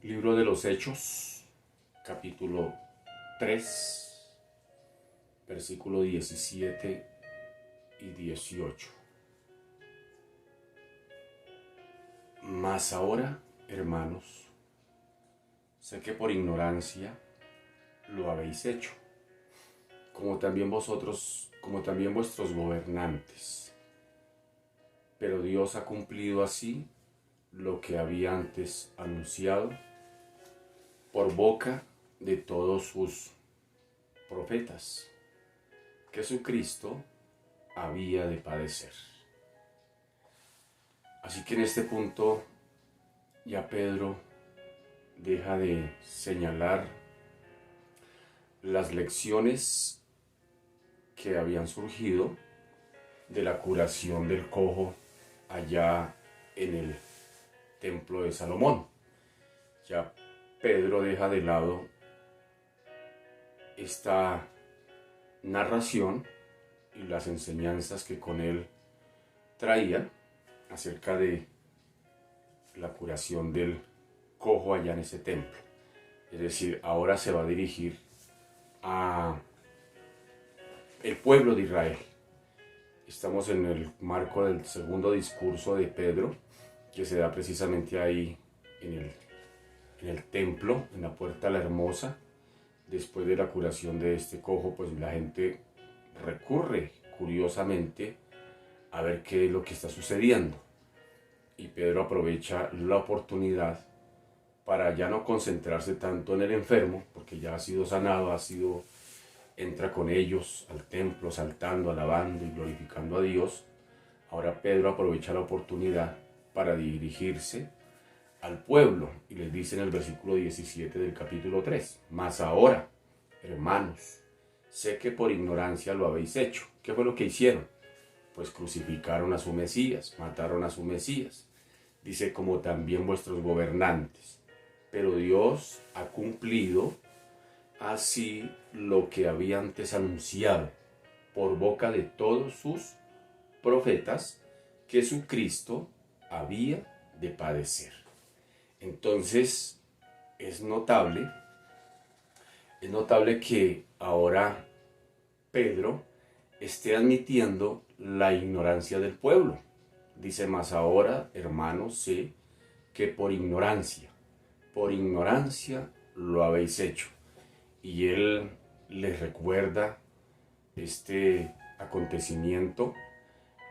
Libro de los Hechos, capítulo 3, versículo 17 y 18. Mas ahora, hermanos, sé que por ignorancia lo habéis hecho, como también vosotros, como también vuestros gobernantes. Pero Dios ha cumplido así lo que había antes anunciado por boca de todos sus profetas, que Jesucristo había de padecer. Así que en este punto ya Pedro deja de señalar las lecciones que habían surgido de la curación del cojo allá en el templo de Salomón. Ya Pedro deja de lado esta narración y las enseñanzas que con él traía acerca de la curación del cojo allá en ese templo. Es decir, ahora se va a dirigir a el pueblo de Israel. Estamos en el marco del segundo discurso de Pedro, que se da precisamente ahí en el templo, en la Puerta la Hermosa. Después de la curación de este cojo, pues la gente recurre curiosamente a ver qué es lo que está sucediendo. Y Pedro aprovecha la oportunidad para ya no concentrarse tanto en el enfermo, porque ya ha sido sanado, entra con ellos al templo, saltando, alabando y glorificando a Dios. Ahora Pedro aprovecha la oportunidad para dirigirse al pueblo y les dice en el versículo 17 del capítulo 3: mas ahora, hermanos, sé que por ignorancia lo habéis hecho. ¿Qué fue lo que hicieron? Pues crucificaron a su Mesías, mataron a su Mesías. Dice, como también vuestros gobernantes. Pero Dios ha cumplido así lo que había antes anunciado por boca de todos sus profetas, que Jesucristo había de padecer. Entonces es notable que ahora Pedro esté admitiendo la ignorancia del pueblo. Dice, mas ahora, hermanos, sé que por ignorancia lo habéis hecho. Y él les recuerda este acontecimiento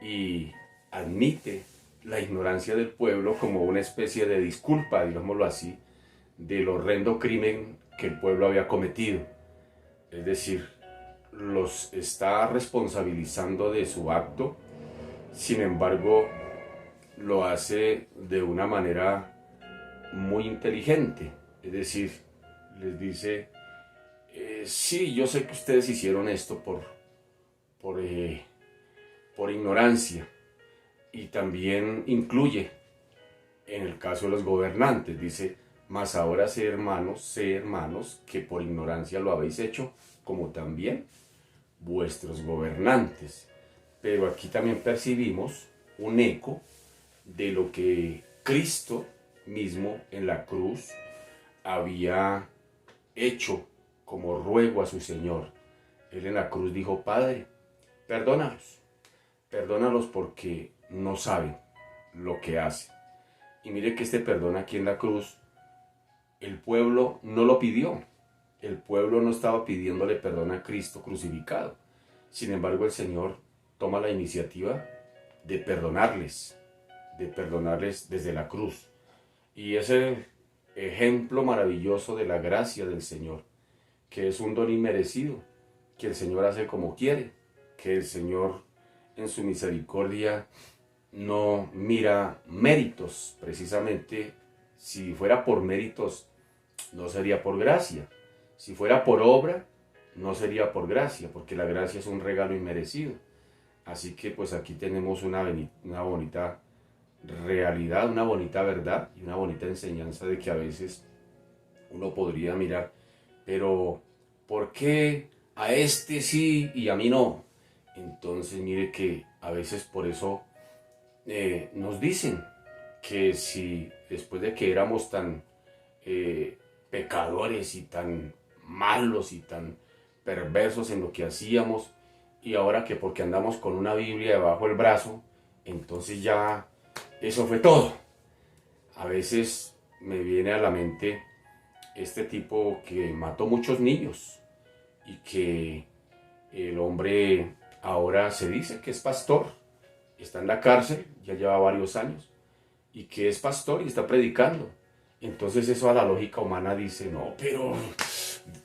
y admite la ignorancia del pueblo como una especie de disculpa, digámoslo así, del horrendo crimen que el pueblo había cometido. Es decir, los está responsabilizando de su acto, sin embargo, lo hace de una manera muy inteligente. Es decir, les dice, sí, yo sé que ustedes hicieron esto por, eh, por ignorancia, y también incluye en el caso de los gobernantes, dice, mas ahora sé hermanos, que por ignorancia lo habéis hecho, como también vuestros gobernantes. Pero aquí también percibimos un eco de lo que Cristo mismo en la cruz había hecho como ruego a su Señor. Él en la cruz dijo, Padre, perdónalos porque no saben lo que hacen. Y mire que este perdón aquí en la cruz, el pueblo no lo pidió. El pueblo no estaba pidiéndole perdón a Cristo crucificado. Sin embargo, el Señor toma la iniciativa de perdonarles desde la cruz. Y ese ejemplo maravilloso de la gracia del Señor, que es un don inmerecido, que el Señor hace como quiere, que el Señor en su misericordia no mira méritos. Precisamente, si fuera por méritos, no sería por gracia. Si fuera por obra, no sería por gracia, porque la gracia es un regalo inmerecido. Así que pues aquí tenemos una bonita realidad, una bonita verdad y una bonita enseñanza de que a veces uno podría mirar, pero ¿por qué a este sí y a mí no? Entonces mire que a veces por eso nos dicen que si después de que éramos tan pecadores y tan malos y tan perversos en lo que hacíamos, y ahora que porque andamos con una Biblia debajo del brazo, entonces ya eso fue todo. A veces me viene a la mente este tipo que mató muchos niños y que el hombre ahora se dice que es pastor, está en la cárcel, ya lleva varios años, y que es pastor y está predicando. Entonces eso a la lógica humana dice, no, pero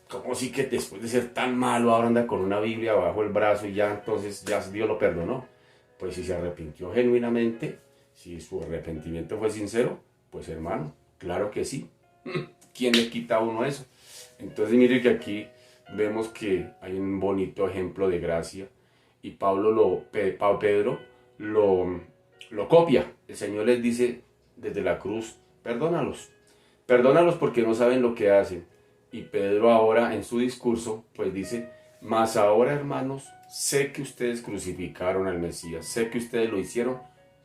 ¿cómo sí que después de ser tan malo ahora anda con una Biblia bajo el brazo y ya entonces ya Dios lo perdonó? Pues si se arrepintió genuinamente, si su arrepentimiento fue sincero, pues hermano, claro que sí. ¿Quién le quita a uno eso? Entonces mire que aquí vemos que hay un bonito ejemplo de gracia y Pedro lo copia. El Señor les dice desde la cruz, perdónalos, perdónalos porque no saben lo que hacen. Y Pedro ahora en su discurso pues dice, mas ahora hermanos, sé que ustedes crucificaron al Mesías, sé que ustedes lo hicieron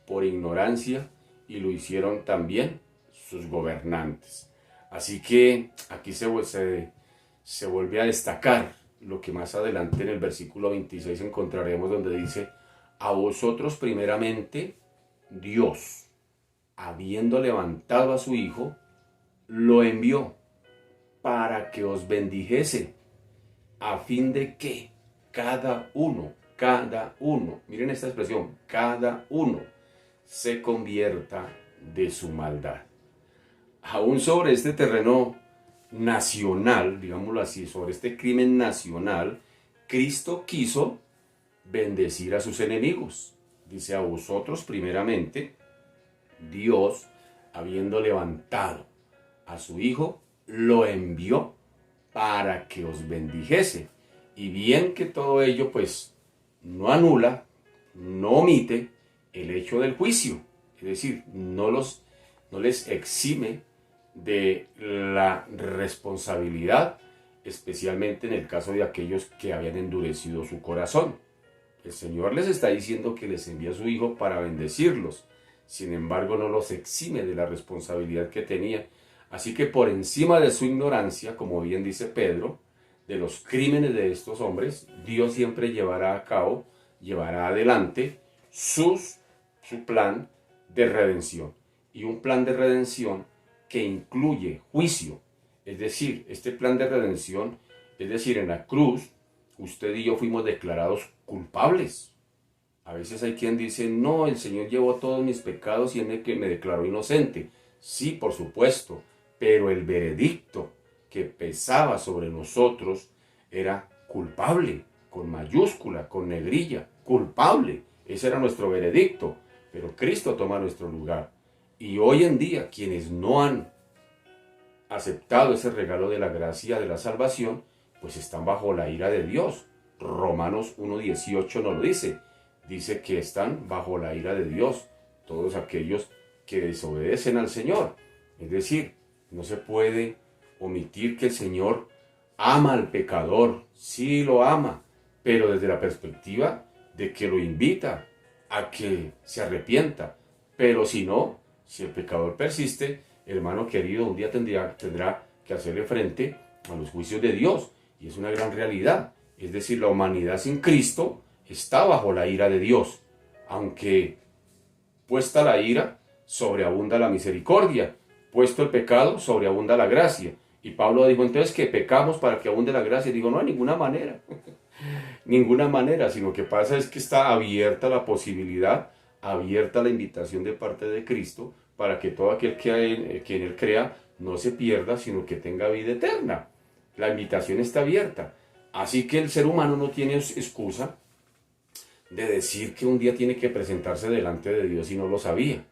por ignorancia y lo hicieron también sus gobernantes. Así que aquí se vuelve a destacar lo que más adelante en el versículo 26 encontraremos donde dice, a vosotros primeramente Dios, habiendo levantado a su Hijo, lo envió para que os bendijese, a fin de que cada uno, miren esta expresión, cada uno se convierta de su maldad. Aún sobre este terreno nacional, digámoslo así, sobre este crimen nacional, Cristo quiso bendecir a sus enemigos. Dice, a vosotros primeramente, Dios, habiendo levantado a su Hijo, lo envió para que os bendijese. Y bien que todo ello, pues, no anula, no omite el hecho del juicio. Es decir, no les exime de la responsabilidad, especialmente en el caso de aquellos que habían endurecido su corazón. El Señor les está diciendo que les envía a su Hijo para bendecirlos. Sin embargo, no los exime de la responsabilidad que tenía. Así que por encima de su ignorancia, como bien dice Pedro, de los crímenes de estos hombres, Dios siempre llevará adelante su plan de redención. Y un plan de redención que incluye juicio. Es decir, este plan de redención, es decir, en la cruz, usted y yo fuimos declarados culpables. A veces hay quien dice, no, el Señor llevó todos mis pecados y Él me declaró inocente. Sí, por supuesto, pero el veredicto que pesaba sobre nosotros era culpable, con mayúscula, con negrilla, culpable. Ese era nuestro veredicto, pero Cristo toma nuestro lugar. Y hoy en día, quienes no han aceptado ese regalo de la gracia de la salvación, pues están bajo la ira de Dios. Romanos 1:18 nos lo dice. Dice que están bajo la ira de Dios todos aquellos que desobedecen al Señor. Es decir, no se puede omitir que el Señor ama al pecador. Sí lo ama, pero desde la perspectiva de que lo invita a que se arrepienta. Pero si no, si el pecador persiste, hermano querido, un día tendrá que hacerle frente a los juicios de Dios. Y es una gran realidad. Es decir, la humanidad sin Cristo está bajo la ira de Dios. Aunque puesta la ira, sobreabunda la misericordia. Puesto el pecado, sobreabunda la gracia. Y Pablo dijo entonces que pecamos para que abunde la gracia. Y digo, no, de ninguna manera. Ninguna manera, sino que pasa es que está abierta la posibilidad, abierta la invitación de parte de Cristo para que todo aquel que en Él crea no se pierda, sino que tenga vida eterna. La invitación está abierta. Así que el ser humano no tiene excusa de decir que un día tiene que presentarse delante de Dios y no lo sabía.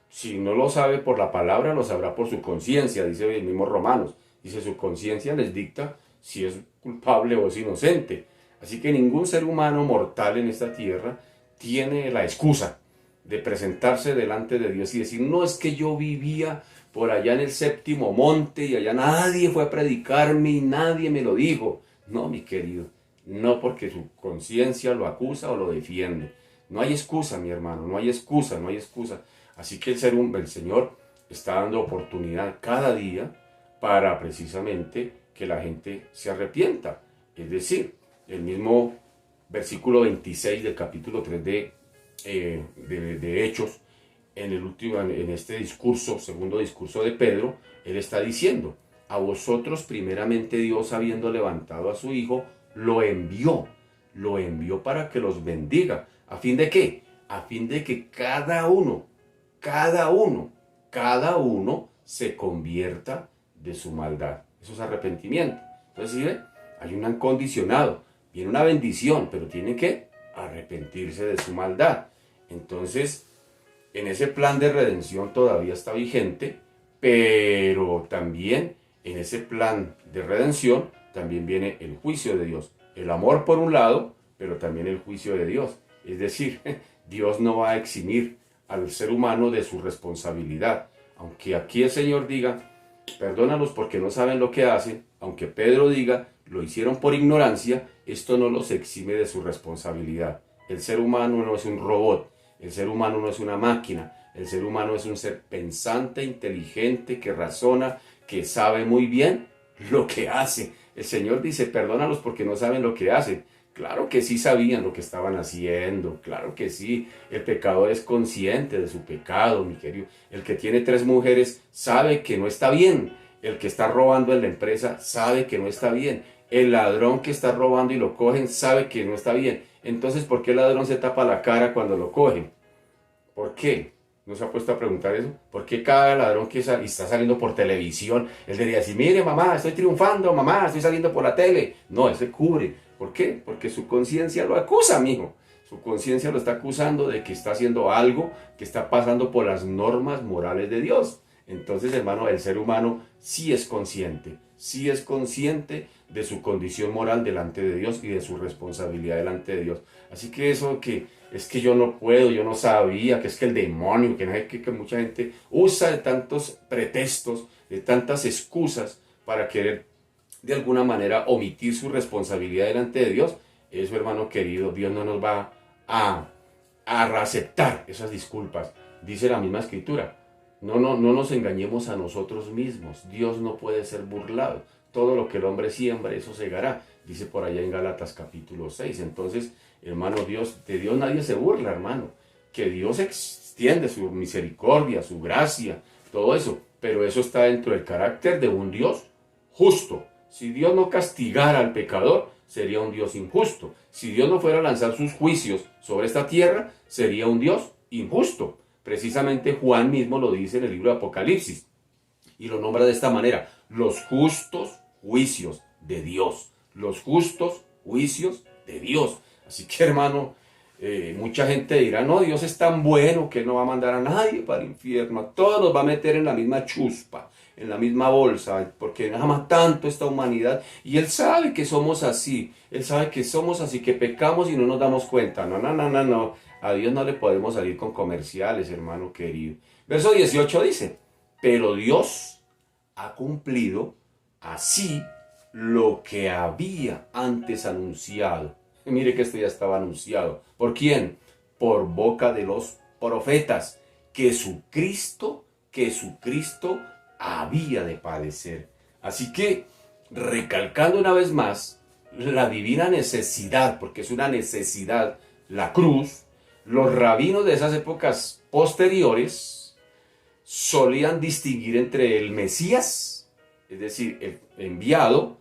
Si no lo sabe por la palabra, lo sabrá por su conciencia, dice el mismo Romanos. Dice, su conciencia les dicta si es culpable o es inocente. Así que ningún ser humano mortal en esta tierra tiene la excusa de presentarse delante de Dios y decir, no, es que yo vivía por allá en el séptimo monte y allá nadie fue a predicarme y nadie me lo dijo. No, mi querido, no, porque su conciencia lo acusa o lo defiende. No hay excusa, mi hermano, no hay excusa, no hay excusa. Así que el Señor está dando oportunidad cada día para precisamente que la gente se arrepienta. Es decir, el mismo versículo 26 del capítulo 3 de Hechos, en este discurso, segundo discurso de Pedro, él está diciendo: a vosotros primeramente Dios, habiendo levantado a su Hijo, lo envió para que los bendiga. ¿A fin de qué? A fin de que cada uno se convierta de su maldad. Eso es arrepentimiento. Entonces, ¿sí ve? Hay un condicionado, viene una bendición, pero tiene que arrepentirse de su maldad. Entonces, en ese plan de redención todavía está vigente, pero también en ese plan de redención también viene el juicio de Dios. El amor por un lado, pero también el juicio de Dios. Es decir, Dios no va a eximir al ser humano de su responsabilidad. Aunque aquí el Señor diga: perdónalos porque no saben lo que hacen, aunque Pedro diga: lo hicieron por ignorancia, esto no los exime de su responsabilidad. El ser humano no es un robot, el ser humano no es una máquina, el ser humano es un ser pensante, inteligente, que razona, que sabe muy bien lo que hace. El Señor dice: perdónalos porque no saben lo que hacen. Claro que sí sabían lo que estaban haciendo, claro que sí. El pecador es consciente de su pecado, mi querido. El que tiene 3 mujeres sabe que no está bien. El que está robando en la empresa sabe que no está bien. El ladrón que está robando y lo cogen sabe que no está bien. Entonces, ¿por qué el ladrón se tapa la cara cuando lo cogen? ¿Por qué? ¿No se ha puesto a preguntar eso? ¿Por qué cada ladrón que está saliendo por televisión, él debería decir: mire, mamá, estoy triunfando, mamá, estoy saliendo por la tele? No, él se cubre. ¿Por qué? Porque su conciencia lo acusa, mijo. Su conciencia lo está acusando de que está haciendo algo que está pasando por las normas morales de Dios. Entonces, hermano, el ser humano sí es consciente de su condición moral delante de Dios y de su responsabilidad delante de Dios. Así que eso que es que yo no puedo, yo no sabía, que es que el demonio, que no es que mucha gente usa de tantos pretextos, de tantas excusas para querer de alguna manera omitir su responsabilidad delante de Dios. Eso, hermano querido, Dios no nos va a aceptar esas disculpas. Dice la misma escritura: no nos engañemos a nosotros mismos. Dios no puede ser burlado. Todo lo que el hombre siembra, eso segará. Dice por allá en Gálatas capítulo 6. Entonces, hermano, de Dios nadie se burla, hermano. Que Dios extiende su misericordia, su gracia, todo eso. Pero eso está dentro del carácter de un Dios justo. Si Dios no castigara al pecador, sería un Dios injusto. Si Dios no fuera a lanzar sus juicios sobre esta tierra, sería un Dios injusto. Precisamente Juan mismo lo dice en el libro de Apocalipsis y lo nombra de esta manera: los justos juicios de Dios. Los justos juicios de Dios. Así que, hermano, mucha gente dirá: no, Dios es tan bueno que no va a mandar a nadie para el infierno. A todos los va a meter en la misma chuspa, en la misma bolsa, porque ama tanto esta humanidad. Y Él sabe que somos así. Él sabe que somos así, que pecamos y no nos damos cuenta. No. A Dios no le podemos salir con comerciales, hermano querido. Verso 18 dice: pero Dios ha cumplido así lo que había antes anunciado. Mire que esto ya estaba anunciado. ¿Por quién? Por boca de los profetas, que su Cristo había de padecer. Así que, recalcando una vez más la divina necesidad, porque es una necesidad, la cruz, los rabinos de esas épocas posteriores solían distinguir entre el Mesías, es decir, el enviado,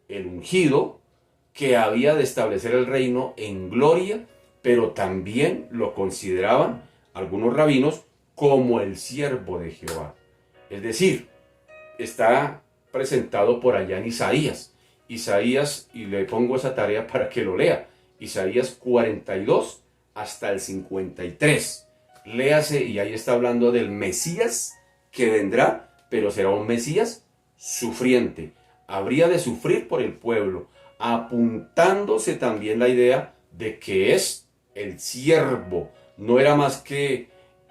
el ungido, que había de establecer el reino en gloria, pero también lo consideraban algunos rabinos como el siervo de Jehová. Es decir, está presentado por allá en Isaías, y le pongo esa tarea para que lo lea, Isaías 42 hasta el 53. Léase, y ahí está hablando del Mesías que vendrá, pero será un Mesías sufriente. Habría de sufrir por el pueblo, apuntándose también la idea de que es el siervo. No era más que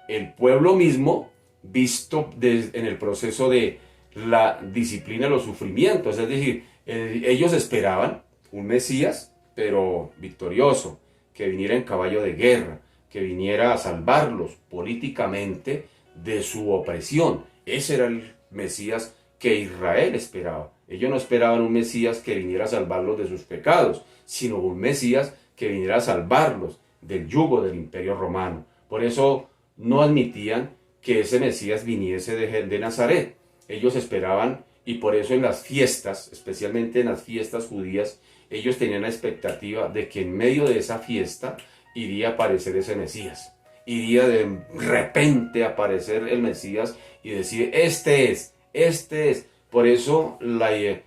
el pueblo mismo visto en el proceso de la disciplina de los sufrimientos. Es decir, ellos esperaban un Mesías, pero victorioso, que viniera en caballo de guerra, que viniera a salvarlos políticamente de su opresión. Ese era el Mesías que Israel esperaba. Ellos no esperaban un Mesías que viniera a salvarlos de sus pecados, sino un Mesías que viniera a salvarlos del yugo del Imperio Romano. Por eso no admitían que ese Mesías viniese de Nazaret. Ellos esperaban, y por eso en las fiestas, especialmente en las fiestas judías, ellos tenían la expectativa de que en medio de esa fiesta iría a aparecer ese Mesías. Iría de repente a aparecer el Mesías y decir, este es. Por eso el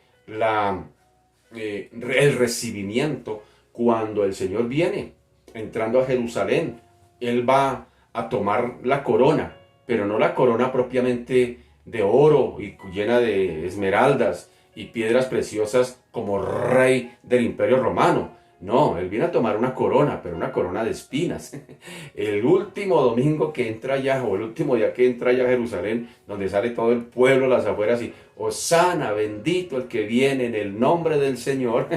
recibimiento cuando el Señor viene, entrando a Jerusalén, Él va a tomar la corona, pero no la corona propiamente de oro y llena de esmeraldas y piedras preciosas como rey del Imperio Romano. No, Él viene a tomar una corona, pero una corona de espinas. El último domingo que entra allá, o el último día que entra allá a Jerusalén, donde sale todo el pueblo a las afueras y Hosana, bendito el que viene en el nombre del Señor.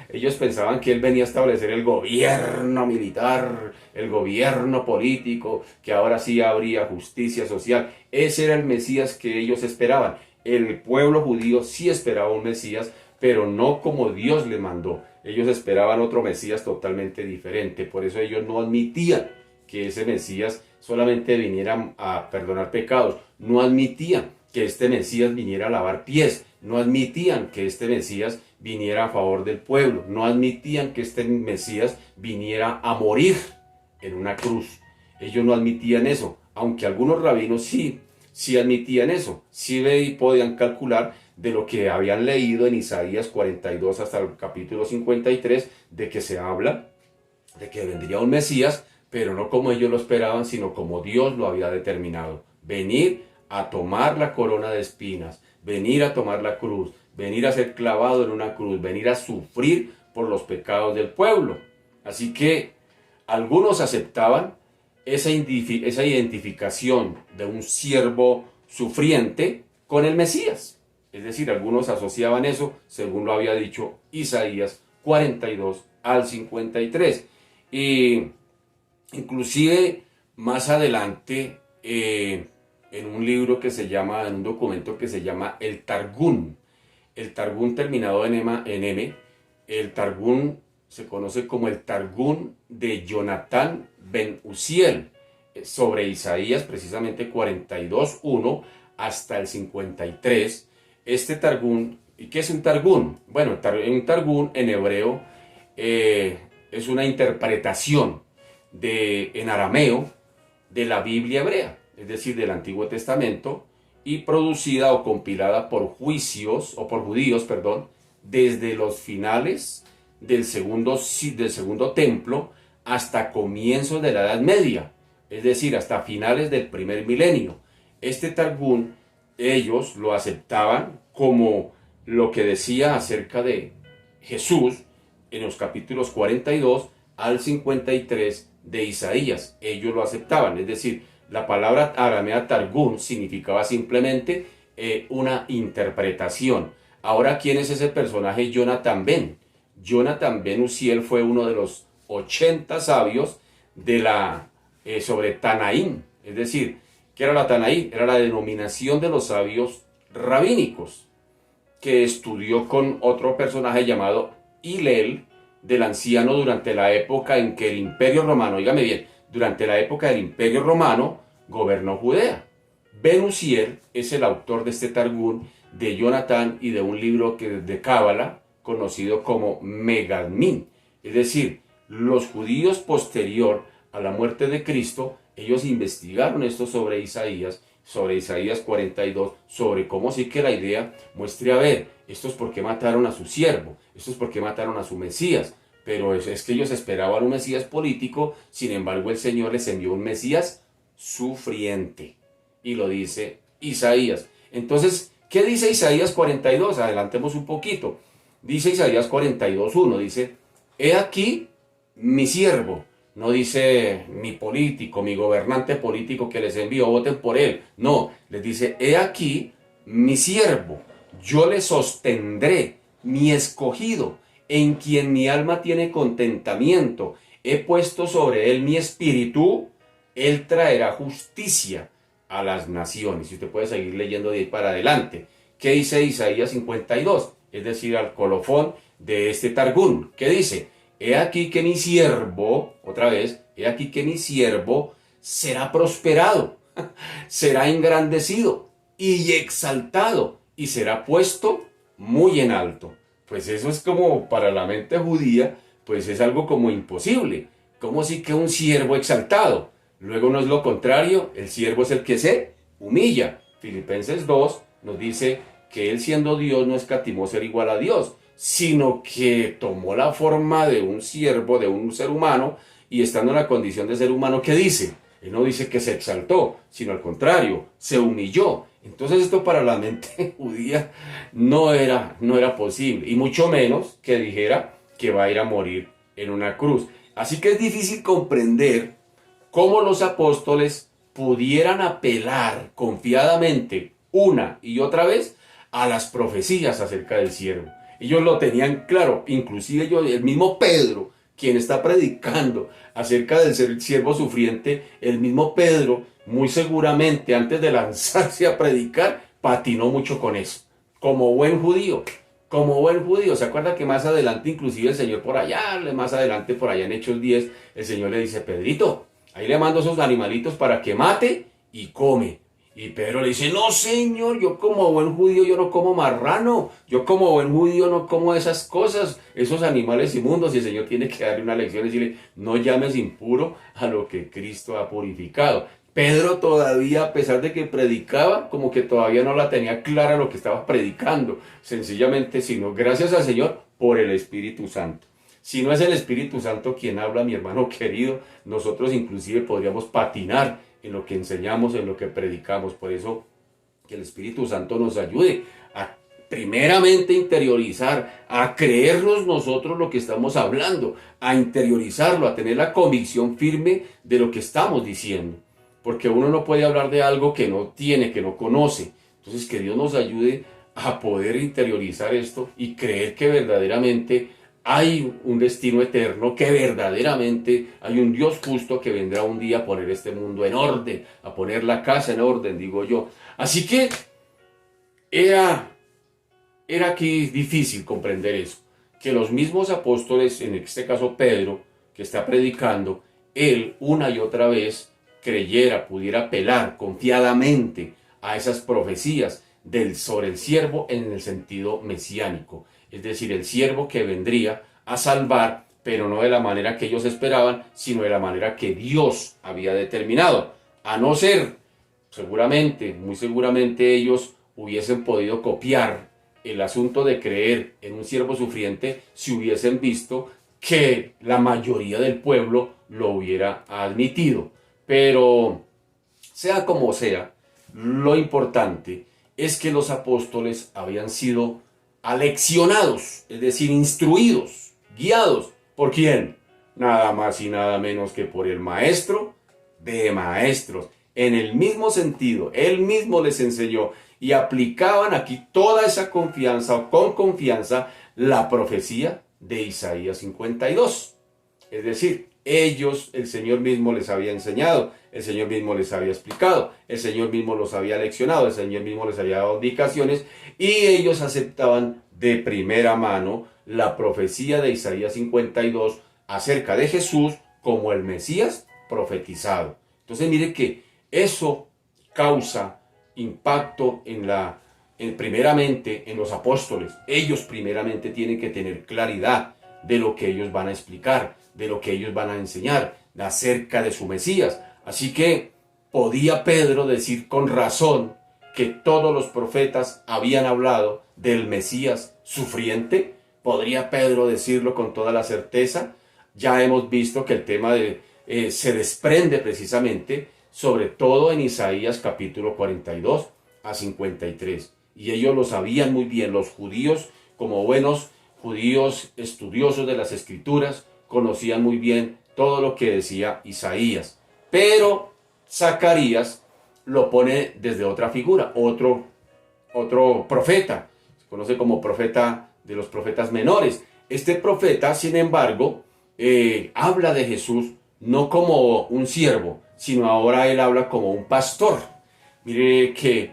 Ellos pensaban que Él venía a establecer el gobierno militar, el gobierno político, que ahora sí habría justicia social. Ese era el Mesías que ellos esperaban. El pueblo judío sí esperaba un Mesías, pero no como Dios le mandó. Ellos esperaban otro Mesías totalmente diferente. Por eso ellos no admitían que ese Mesías solamente viniera a perdonar pecados. No admitían que este Mesías viniera a lavar pies. No admitían que este Mesías viniera a favor del pueblo. No admitían que este Mesías viniera a morir en una cruz. Ellos no admitían eso. Aunque algunos rabinos sí admitían eso. Sí podían calcular de lo que habían leído en Isaías 42 hasta el capítulo 53, de que se habla de que vendría un Mesías, pero no como ellos lo esperaban, sino como Dios lo había determinado. Venir a tomar la corona de espinas, venir a tomar la cruz, venir a ser clavado en una cruz, venir a sufrir por los pecados del pueblo. Así que algunos aceptaban esa identificación de un siervo sufriente con el Mesías. Es decir, algunos asociaban eso, según lo había dicho Isaías 42 al 53. Y inclusive más adelante, en un libro que se llama, en un documento que se llama el Targún terminado en M, el Targún se conoce como el Targún de Jonatán ben Uziel, sobre Isaías, precisamente 42:1 hasta el 53. Este Targún, ¿y qué es un Targún? Bueno, un Targún en hebreo es una interpretación en arameo de la Biblia hebrea, es decir, del Antiguo Testamento, y producida o compilada por judíos, desde los finales del segundo templo hasta comienzos de la Edad Media, es decir, hasta finales del primer milenio. Este Targún ellos lo aceptaban como lo que decía acerca de Jesús en los capítulos 42 al 53 de Isaías. Ellos lo aceptaban, es decir, la palabra aramea Targún significaba simplemente una interpretación. Ahora, ¿quién es ese personaje Jonatán ben? Jonatán ben Uziel fue uno de los 80 sabios sobre Tanaín, es decir, ¿qué era la Tanaí? Era la denominación de los sabios rabínicos, que estudió con otro personaje llamado Hillel del Anciano durante la época en que el Imperio Romano, óigame bien, durante la época del Imperio Romano gobernó Judea. Ben Uziel es el autor de este Targún de Jonatán y de un libro de Cábala conocido como Megalmin. Es decir, los judíos posterior a la muerte de Cristo, ellos investigaron esto sobre Isaías 42, sobre cómo sí que la idea muestre a ver, esto es porque mataron a su siervo, esto es porque mataron a su Mesías, pero es que ellos esperaban un Mesías político, sin embargo el Señor les envió un Mesías sufriente, y lo dice Isaías. Entonces, ¿qué dice Isaías 42? Adelantemos un poquito. Dice Isaías 42:1, dice, he aquí mi siervo. No dice mi político, mi gobernante político que les envió, voten por él. No, les dice, he aquí mi siervo, yo le sostendré, mi escogido, en quien mi alma tiene contentamiento. He puesto sobre él mi espíritu, él traerá justicia a las naciones. Y usted puede seguir leyendo de ahí para adelante. ¿Qué dice Isaías 52? Es decir, al colofón de este Targún. ¿Qué dice? He aquí que mi siervo, otra vez, he aquí que mi siervo será prosperado, será engrandecido y exaltado y será puesto muy en alto. Pues eso es como para la mente judía, pues es algo como imposible. ¿Cómo así que un siervo exaltado? Luego no es lo contrario, el siervo es el que se humilla. Filipenses 2 nos dice que él siendo Dios no escatimó ser igual a Dios, sino que tomó la forma de un siervo, de un ser humano, y estando en la condición de ser humano, ¿qué dice? Él no dice que se exaltó, sino al contrario, se humilló. Entonces esto para la mente judía no era posible, y mucho menos que dijera que va a ir a morir en una cruz. Así que es difícil comprender cómo los apóstoles pudieran apelar confiadamente una y otra vez a las profecías acerca del siervo. Ellos lo tenían claro, inclusive el mismo Pedro, quien está predicando acerca del siervo sufriente, el mismo Pedro, muy seguramente antes de lanzarse a predicar, patinó mucho con eso, como buen judío. Como buen judío, ¿se acuerda que más adelante, inclusive el Señor por allá, más adelante por allá en Hechos 10, el Señor le dice, Pedrito, ahí le mando esos animalitos para que mate y come? Y Pedro le dice, no señor, yo como buen judío yo no como marrano, yo como buen judío no como esas cosas, esos animales inmundos. Y el Señor tiene que darle una lección y decirle, no llames impuro a lo que Cristo ha purificado. Pedro todavía, a pesar de que predicaba, como que todavía no la tenía clara lo que estaba predicando, sencillamente, sino gracias al Señor por el Espíritu Santo. Si no es el Espíritu Santo quien habla, mi hermano querido, nosotros inclusive podríamos patinar en lo que enseñamos, en lo que predicamos. Por eso que el Espíritu Santo nos ayude a primeramente interiorizar, a creernos nosotros lo que estamos hablando, a interiorizarlo, a tener la convicción firme de lo que estamos diciendo. Porque uno no puede hablar de algo que no tiene, que no conoce. Entonces que Dios nos ayude a poder interiorizar esto y creer que verdaderamente hay un destino eterno, que verdaderamente hay un Dios justo que vendrá un día a poner este mundo en orden, a poner la casa en orden, digo yo. Así que era aquí difícil comprender eso, que los mismos apóstoles, en este caso Pedro, que está predicando, él una y otra vez creyera, pudiera apelar confiadamente a esas profecías sobre el siervo en el sentido mesiánico. Es decir, el siervo que vendría a salvar, pero no de la manera que ellos esperaban, sino de la manera que Dios había determinado. A no ser, seguramente, muy seguramente ellos hubiesen podido copiar el asunto de creer en un siervo sufriente si hubiesen visto que la mayoría del pueblo lo hubiera admitido. Pero, sea como sea, lo importante es que los apóstoles habían sido aleccionados, es decir, instruidos, guiados. ¿Por quién? Nada más y nada menos que por el maestro de maestros. En el mismo sentido, él mismo les enseñó y aplicaban aquí toda esa confianza o con confianza la profecía de Isaías 52. Es decir, ellos, el Señor mismo les había enseñado, el Señor mismo les había explicado, el Señor mismo los había leccionado, el Señor mismo les había dado indicaciones y ellos aceptaban de primera mano la profecía de Isaías 52 acerca de Jesús como el Mesías profetizado. Entonces mire que eso causa impacto primeramente en los apóstoles. Ellos primeramente tienen que tener claridad de lo que ellos van a explicar, de lo que ellos van a enseñar acerca de su Mesías. Así que podía Pedro decir con razón que todos los profetas habían hablado del Mesías sufriente. ¿Podría Pedro decirlo con toda la certeza? Ya hemos visto que el tema se desprende precisamente, sobre todo en Isaías capítulo 42 a 53. Y ellos lo sabían muy bien, los judíos, como buenos judíos estudiosos de las Escrituras, conocían muy bien todo lo que decía Isaías. Pero Zacarías lo pone desde otra figura, otro profeta. Se conoce como profeta de los profetas menores. Este profeta, sin embargo, habla de Jesús no como un siervo, sino ahora él habla como un pastor. Mire que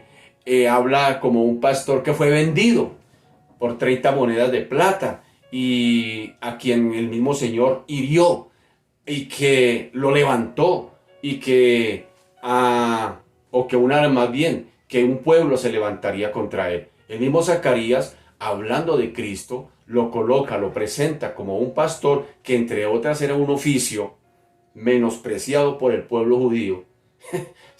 habla como un pastor que fue vendido por 30 monedas de plata y a quien el mismo Señor hirió y que lo levantó y que, o que más bien, que un pueblo se levantaría contra él. El mismo Zacarías, hablando de Cristo, lo coloca, lo presenta como un pastor que entre otras era un oficio menospreciado por el pueblo judío.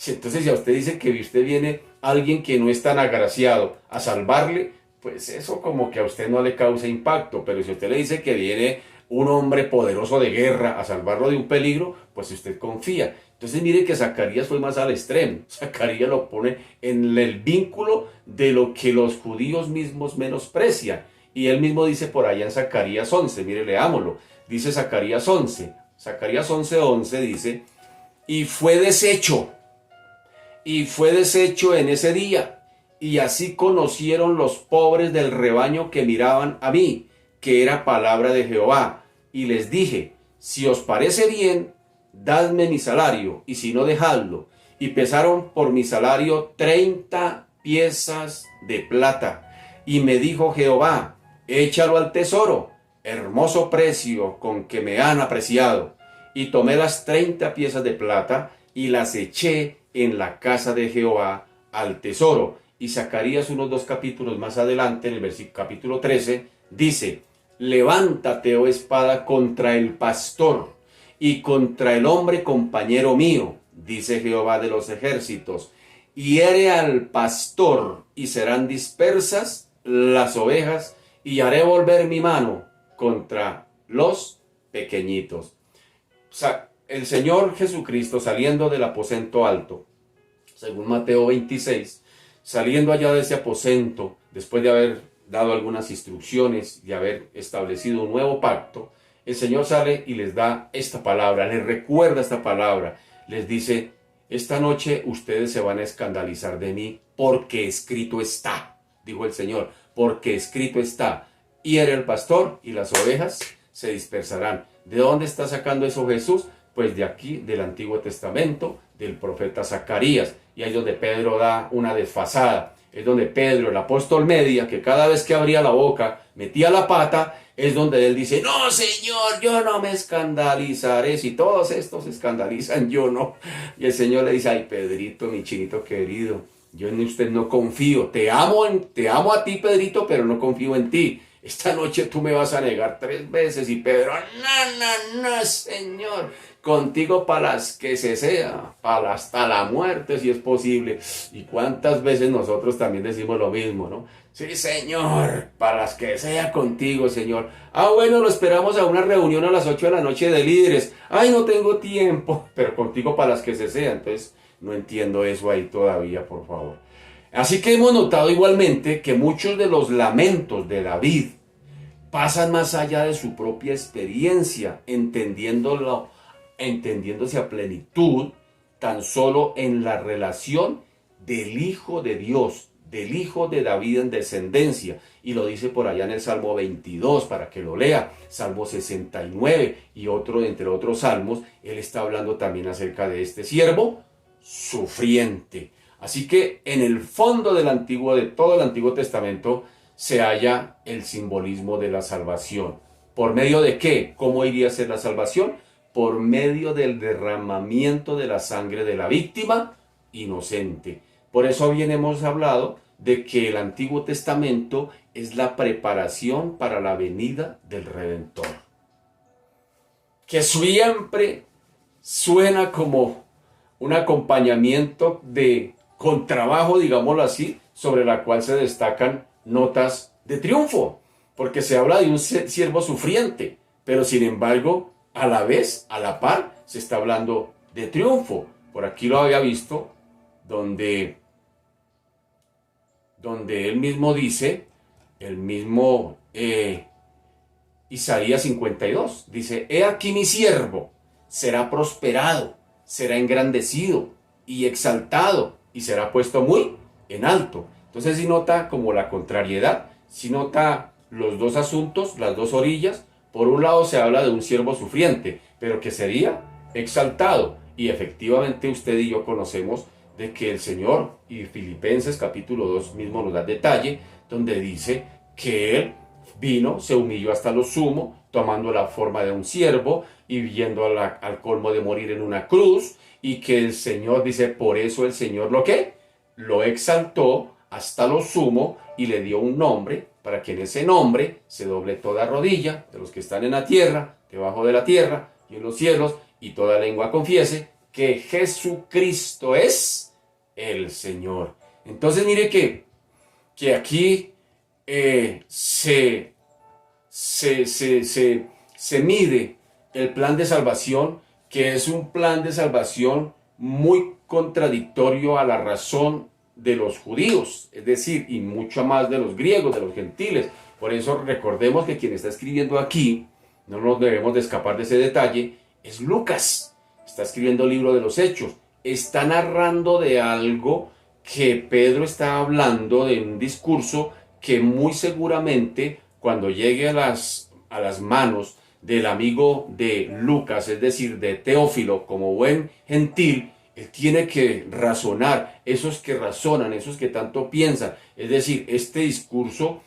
Entonces, si a usted dice que usted viene alguien que no es tan agraciado a salvarle, pues eso como que a usted no le causa impacto. Pero si usted le dice que viene un hombre poderoso de guerra a salvarlo de un peligro, pues usted confía. Entonces mire que Zacarías fue más al extremo. Zacarías lo pone en el vínculo de lo que los judíos mismos menosprecian. Y él mismo dice por allá en Zacarías 11, mire, leámoslo. Dice Zacarías 11, Zacarías 11:11 dice: y fue deshecho en ese día, y así conocieron los pobres del rebaño que miraban a mí, que era palabra de Jehová. Y les dije: si os parece bien, dadme mi salario, y si no, dejadlo. Y pesaron por mi salario 30 piezas de plata. Y me dijo Jehová: échalo al tesoro, hermoso precio con que me han apreciado. Y tomé las 30 piezas de plata y las eché en la casa de Jehová al tesoro. Y Zacarías, unos 2 capítulos más adelante, en el versículo capítulo 13, dice: levántate, oh espada, contra el pastor y contra el hombre compañero mío, dice Jehová de los ejércitos. Hiere al pastor y serán dispersas las ovejas, y haré volver mi mano contra los pequeñitos. O sea, el Señor Jesucristo, saliendo del aposento alto, según Mateo 26, saliendo allá de ese aposento, después de haber dado algunas instrucciones, de haber establecido un nuevo pacto, el Señor sale y les da esta palabra, les recuerda esta palabra, les dice: esta noche ustedes se van a escandalizar de mí, porque escrito está, dijo el Señor, porque escrito está: hiere el pastor y las ovejas se dispersarán. ¿De dónde está sacando eso Jesús? Pues de aquí, del Antiguo Testamento, del profeta Zacarías. Y ahí es donde Pedro da una desfasada. Es donde Pedro, el apóstol media, que cada vez que abría la boca, metía la pata, es donde él dice: no, Señor, yo no me escandalizaré. Si todos estos se escandalizan, yo no. Y el Señor le dice: ay, Pedrito, mi chinito querido, yo en usted no confío. Te amo a ti, Pedrito, pero no confío en ti. Esta noche tú me vas a negar 3 veces. Y Pedro: no, Señor, contigo para las que se sea, para hasta la muerte si es posible. Y cuántas veces nosotros también decimos lo mismo, ¿no? Sí, Señor, para las que sea contigo, Señor. Bueno, lo esperamos a una reunión a las 8 de la noche de líderes. Ay, no tengo tiempo, pero contigo para las que se sea. Entonces, no entiendo eso ahí todavía, por favor. Así que hemos notado igualmente que muchos de los lamentos de David pasan más allá de su propia experiencia, entendiéndose a plenitud tan solo en la relación del Hijo de Dios, del Hijo de David en descendencia. Y lo dice por allá en el Salmo 22, para que lo lea, Salmo 69 y otro, entre otros salmos. Él está hablando también acerca de este siervo sufriente. Así que en el fondo de todo el Antiguo Testamento se halla el simbolismo de la salvación. ¿Por medio de qué? ¿Cómo iría a ser la salvación? Por medio del derramamiento de la sangre de la víctima inocente. Por eso bien hemos hablado de que el Antiguo Testamento es la preparación para la venida del Redentor. Que siempre suena como un acompañamiento de contrabajo, digámoslo así, sobre la cual se destacan notas de triunfo, porque se habla de un siervo sufriente, pero sin embargo, a la vez, a la par, se está hablando de triunfo. Por aquí lo había visto, donde él mismo dice, el mismo Isaías 52, dice: he aquí mi siervo, será prosperado, será engrandecido y exaltado, y será puesto muy en alto. Entonces si nota como la contrariedad, si nota los dos asuntos, las dos orillas. Por un lado se habla de un siervo sufriente, pero que sería exaltado. Y efectivamente usted y yo conocemos de que el Señor, y Filipenses capítulo 2 mismo nos da detalle, donde dice que Él vino, se humilló hasta lo sumo, tomando la forma de un siervo y yendo al colmo de morir en una cruz, y que el Señor dice, por eso el Señor lo que lo exaltó hasta lo sumo y le dio un nombre, para que en ese nombre se doble toda rodilla de los que están en la tierra, debajo de la tierra y en los cielos, y toda lengua confiese que Jesucristo es el Señor. Entonces mire que aquí se mide el plan de salvación, que es un plan de salvación muy contradictorio a la razón de los judíos, es decir, y mucho más de los griegos, de los gentiles. Por eso recordemos que quien está escribiendo aquí, no nos debemos de escapar de ese detalle, es Lucas. Está escribiendo el libro de los Hechos, está narrando de algo que Pedro está hablando, de un discurso que muy seguramente cuando llegue a las manos del amigo de Lucas, es decir, de Teófilo, como buen gentil, él tiene que razonar, esos que razonan, esos que tanto piensan. Es decir, este discurso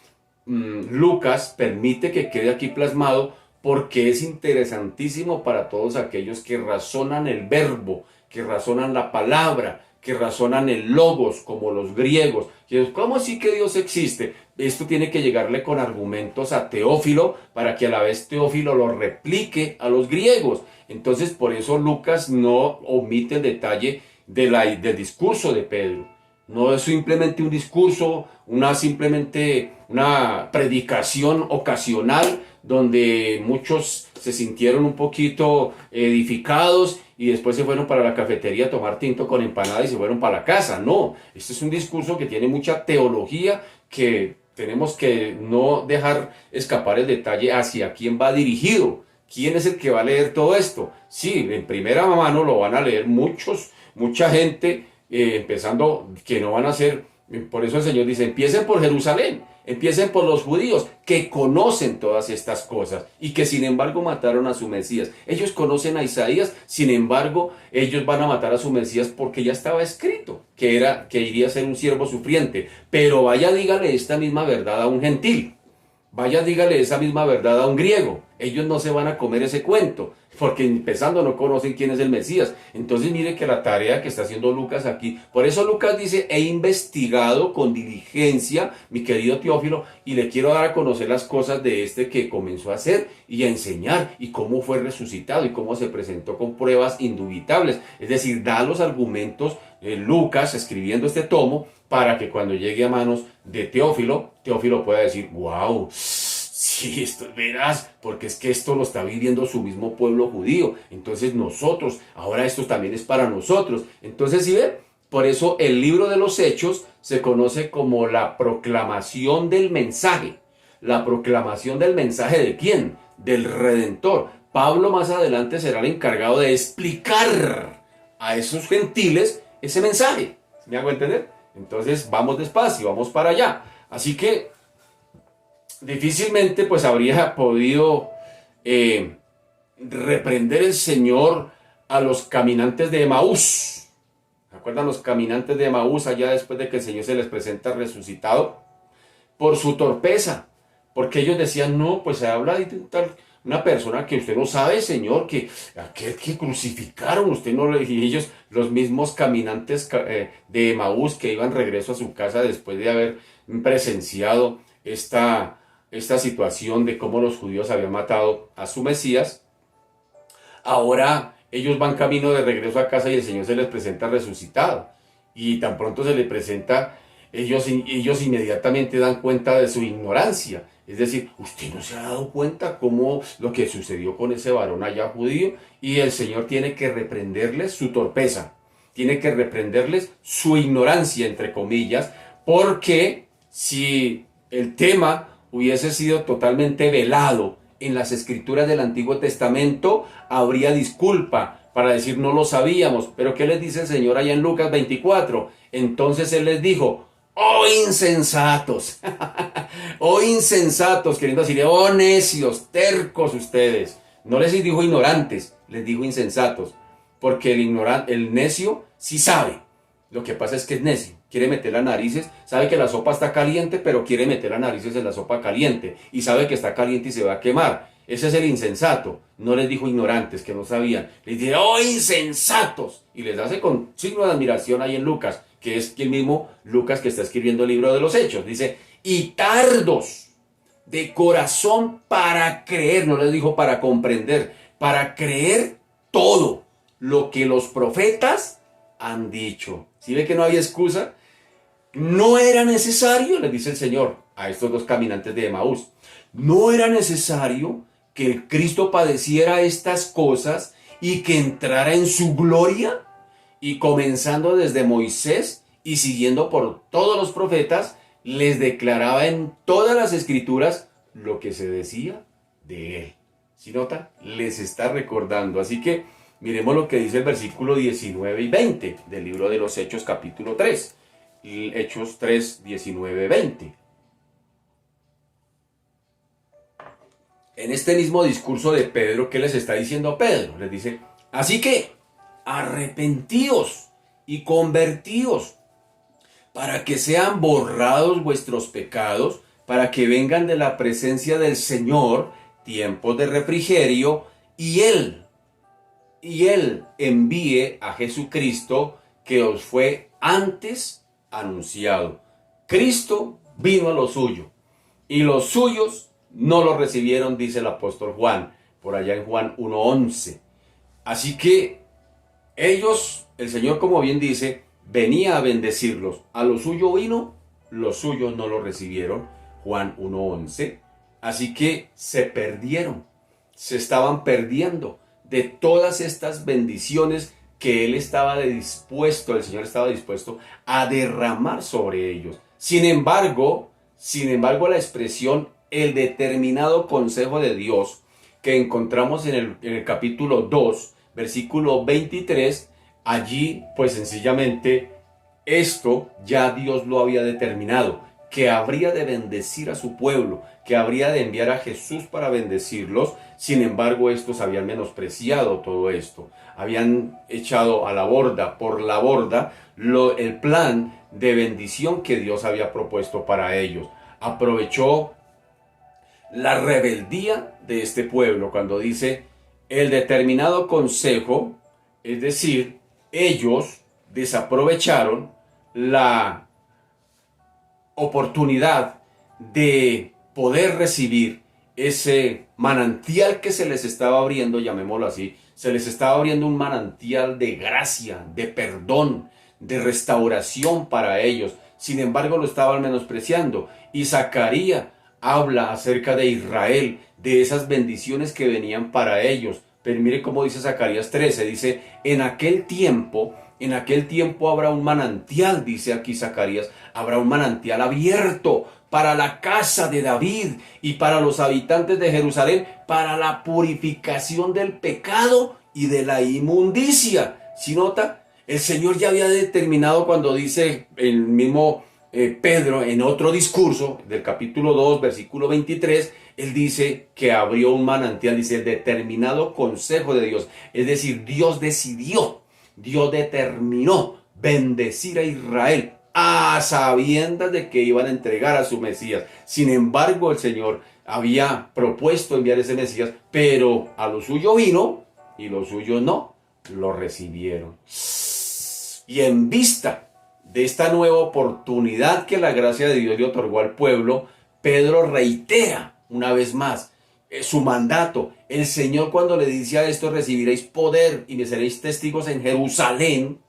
Lucas permite que quede aquí plasmado porque es interesantísimo para todos aquellos que razonan el verbo, que razonan la palabra, que razonan el logos, como los griegos. ¿Cómo así que Dios existe? Esto tiene que llegarle con argumentos a Teófilo para que a la vez Teófilo lo replique a los griegos. Entonces, por eso Lucas no omite el detalle del discurso de Pedro. No es simplemente un discurso, simplemente una predicación ocasional donde muchos se sintieron un poquito edificados y después se fueron para la cafetería a tomar tinto con empanada y se fueron para la casa. No, este es un discurso que tiene mucha teología, que tenemos que no dejar escapar el detalle hacia quién va dirigido. ¿Quién es el que va a leer todo esto? Sí, en primera mano lo van a leer mucha gente, empezando que no van a ser. Por eso el Señor dice, empiecen por Jerusalén, empiecen por los judíos que conocen todas estas cosas y que sin embargo mataron a su Mesías. Ellos conocen a Isaías, sin embargo ellos van a matar a su Mesías porque ya estaba escrito que iría a ser un siervo sufriente. Pero vaya, dígale esta misma verdad a un gentil. Vaya, dígale esa misma verdad a un griego. Ellos no se van a comer ese cuento, porque empezando no conocen quién es el Mesías. Entonces mire que la tarea que está haciendo Lucas aquí, por eso Lucas dice, he investigado con diligencia, mi querido Teófilo, y le quiero dar a conocer las cosas de este que comenzó a hacer y a enseñar, y cómo fue resucitado, y cómo se presentó con pruebas indubitables. Es decir, da los argumentos, Lucas escribiendo este tomo, para que cuando llegue a manos de Teófilo pueda decir, wow, sí, esto es veraz, porque es que esto lo está viviendo su mismo pueblo judío. Entonces nosotros, ahora esto también es para nosotros. Entonces, ¿sí ven? Por eso el libro de los Hechos se conoce como la proclamación del mensaje. ¿La proclamación del mensaje de quién? Del Redentor. Pablo más adelante será el encargado de explicar a esos gentiles ese mensaje. ¿Me hago entender? Entonces vamos despacio, vamos para allá. Así que difícilmente pues habría podido reprender el Señor a los caminantes de Emaús. ¿Se acuerdan los caminantes de Emaús allá después de que el Señor se les presenta resucitado? Por su torpeza, porque ellos decían, no, pues se habla de una persona que usted no sabe, Señor, que aquel que crucificaron, usted no le... Y ellos, los mismos caminantes de Emaús que iban regreso a su casa después de haber presenciado esta situación de cómo los judíos habían matado a su Mesías, ahora ellos van camino de regreso a casa y el Señor se les presenta resucitado. Y tan pronto se les presenta, ellos inmediatamente dan cuenta de su ignorancia. Es decir, usted no se ha dado cuenta cómo lo que sucedió con ese varón allá judío, y el Señor tiene que reprenderles su torpeza, tiene que reprenderles su ignorancia, entre comillas, porque si el tema hubiese sido totalmente velado en las escrituras del Antiguo Testamento, habría disculpa para decir no lo sabíamos. Pero ¿qué les dice el Señor allá en Lucas 24? Entonces Él les dijo, ¡oh insensatos! ¡Oh insensatos! Queriendo decir, ¡oh necios, tercos ustedes! No les dijo ignorantes, les dijo insensatos. Porque el necio sí sabe, Lo que pasa es que es necio, quiere meter las narices, sabe que la sopa está caliente, pero quiere meter las narices en la sopa caliente y sabe que está caliente y se va a quemar. Ese es el insensato. No les dijo ignorantes, que no sabían. Les dice, ¡oh, insensatos! Y les hace con signo de admiración ahí en Lucas, que es el mismo Lucas que está escribiendo el libro de los Hechos. Dice, y tardos de corazón para creer, no les dijo para comprender, para creer todo lo que los profetas han dicho. ¿Sí ve que no había excusa? No era necesario, les dice el Señor a estos dos caminantes de Emaús, no era necesario que el Cristo padeciera estas cosas y que entrara en su gloria. Y comenzando desde Moisés y siguiendo por todos los profetas, les declaraba en todas las escrituras lo que se decía de él. ¿Sí nota? Les está recordando. Así que miremos lo que dice el versículo 19 y 20 del libro de los Hechos capítulo 3. Hechos 3, 19, 20. En este mismo discurso de Pedro, ¿qué les está diciendo Pedro? Les dice, así que arrepentíos y convertíos para que sean borrados vuestros pecados, para que vengan de la presencia del Señor tiempos de refrigerio, y Él envíe a Jesucristo que os fue antes anunciado. Cristo vino a lo suyo, y los suyos no lo recibieron, dice el apóstol Juan, por allá en Juan 1:11. Así que ellos, el Señor, como bien dice, venía a bendecirlos. A lo suyo vino, los suyos no lo recibieron. Juan 1:11. Así que se perdieron, se estaban perdiendo de todas estas bendiciones que Él estaba dispuesto, el Señor estaba dispuesto a derramar sobre ellos. Sin embargo, la expresión el determinado consejo de Dios que encontramos en el capítulo 2, versículo 23, allí pues sencillamente esto ya Dios lo había determinado, que habría de bendecir a su pueblo, que habría de enviar a Jesús para bendecirlos. Sin embargo, estos habían menospreciado todo esto, habían echado a la borda, por la borda, el plan de bendición que Dios había propuesto para ellos. Aprovechó la rebeldía de este pueblo cuando dice el determinado consejo, es decir, ellos desaprovecharon la oportunidad de poder recibir ese manantial que se les estaba abriendo, llamémoslo así, se les estaba abriendo un manantial de gracia, de perdón, de restauración para ellos. Sin embargo, lo estaban menospreciando. Y Zacarías habla acerca de Israel, de esas bendiciones que venían para ellos. Pero mire cómo dice Zacarías 13, dice, en aquel tiempo habrá un manantial, dice aquí Zacarías, habrá un manantial abierto para la casa de David y para los habitantes de Jerusalén, para la purificación del pecado y de la inmundicia. ¿Sí nota? El Señor ya había determinado cuando dice el mismo Pedro en otro discurso del capítulo 2, versículo 23, él dice que abrió un manantial, dice el determinado consejo de Dios. Es decir, Dios decidió, Dios determinó bendecir a Israel a sabiendas de que iban a entregar a su Mesías. Sin embargo, el Señor había propuesto enviar ese Mesías, pero a lo suyo vino y los suyos no lo recibieron. Y en vista de esta nueva oportunidad que la gracia de Dios le otorgó al pueblo, Pedro reitera una vez más su mandato. El Señor, cuando le dice a esto, recibiréis poder y me seréis testigos en Jerusalén,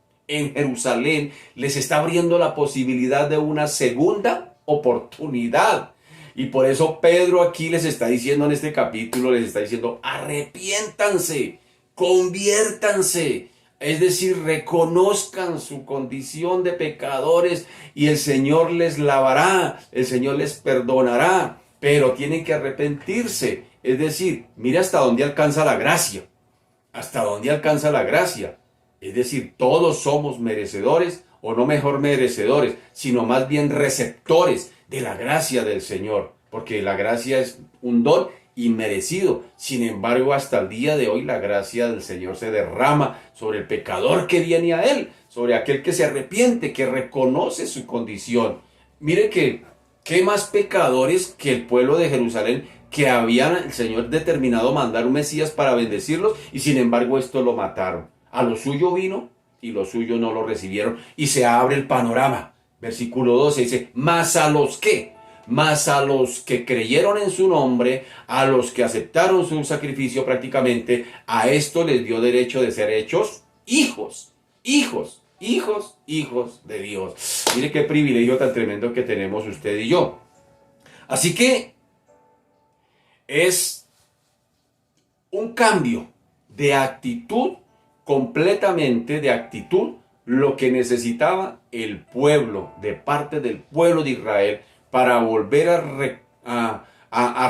les está abriendo la posibilidad de una segunda oportunidad. Y por eso Pedro aquí les está diciendo en este capítulo, les está diciendo, arrepiéntanse, conviértanse. Es decir, reconozcan su condición de pecadores y el Señor les lavará, el Señor les perdonará, pero tienen que arrepentirse. Es decir, mira hasta dónde alcanza la gracia, hasta dónde alcanza la gracia. Es decir, todos somos merecedores, o no mejor merecedores, sino más bien receptores de la gracia del Señor, porque la gracia es un don inmerecido. Sin embargo, hasta el día de hoy la gracia del Señor se derrama sobre el pecador que viene a Él, sobre aquel que se arrepiente, que reconoce su condición. Mire que, ¿qué más pecadores que el pueblo de Jerusalén, que habían el Señor determinado mandar un Mesías para bendecirlos, y sin embargo esto lo mataron? A lo suyo vino y los suyos no lo recibieron, y se abre el panorama. Versículo 12 dice, mas a los que creyeron en su nombre, a los que aceptaron su sacrificio prácticamente, a esto les dio derecho de ser hechos hijos de Dios. Mire qué privilegio tan tremendo que tenemos usted y yo. Así que es un cambio de actitud, completamente de actitud, lo que necesitaba el pueblo, de parte del pueblo de Israel, para volver a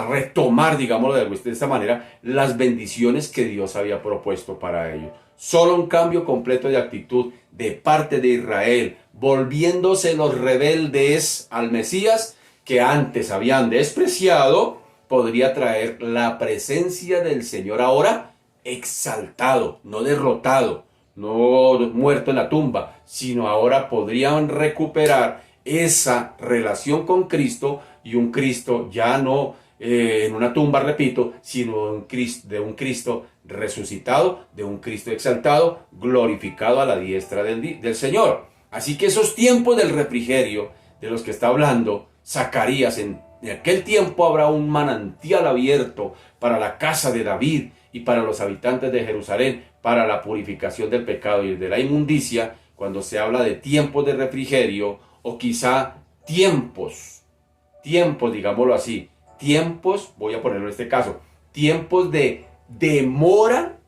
retomar, digámoslo de esta manera, las bendiciones que Dios había propuesto para ellos. Solo un cambio completo de actitud de parte de Israel, volviéndose los rebeldes al Mesías que antes habían despreciado, podría traer la presencia del Señor ahora exaltado, no derrotado, no muerto en la tumba, sino ahora podrían recuperar esa relación con Cristo, y un Cristo ya no en una tumba, repito, sino de un Cristo resucitado, de un Cristo exaltado, glorificado a la diestra del Señor. Así que esos tiempos del refrigerio de los que está hablando Zacarías, en aquel tiempo habrá un manantial abierto para la casa de David y para los habitantes de Jerusalén, para la purificación del pecado y de la inmundicia. Cuando se habla de tiempos de refrigerio, o quizá tiempos, digámoslo así, tiempos, voy a ponerlo en este caso, tiempos de demora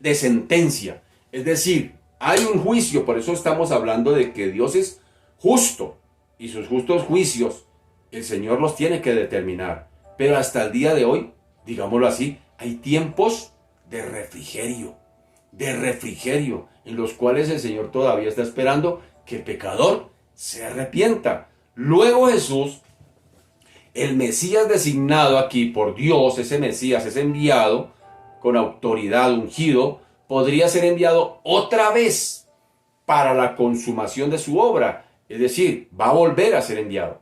de sentencia. Es decir, hay un juicio, por eso estamos hablando de que Dios es justo, y sus justos juicios el Señor los tiene que determinar. Pero hasta el día de hoy, digámoslo así, hay tiempos de refrigerio, en los cuales el Señor todavía está esperando que el pecador se arrepienta. Luego Jesús, el Mesías designado aquí por Dios, ese Mesías es enviado con autoridad, ungido, podría ser enviado otra vez para la consumación de su obra. Es decir, va a volver a ser enviado.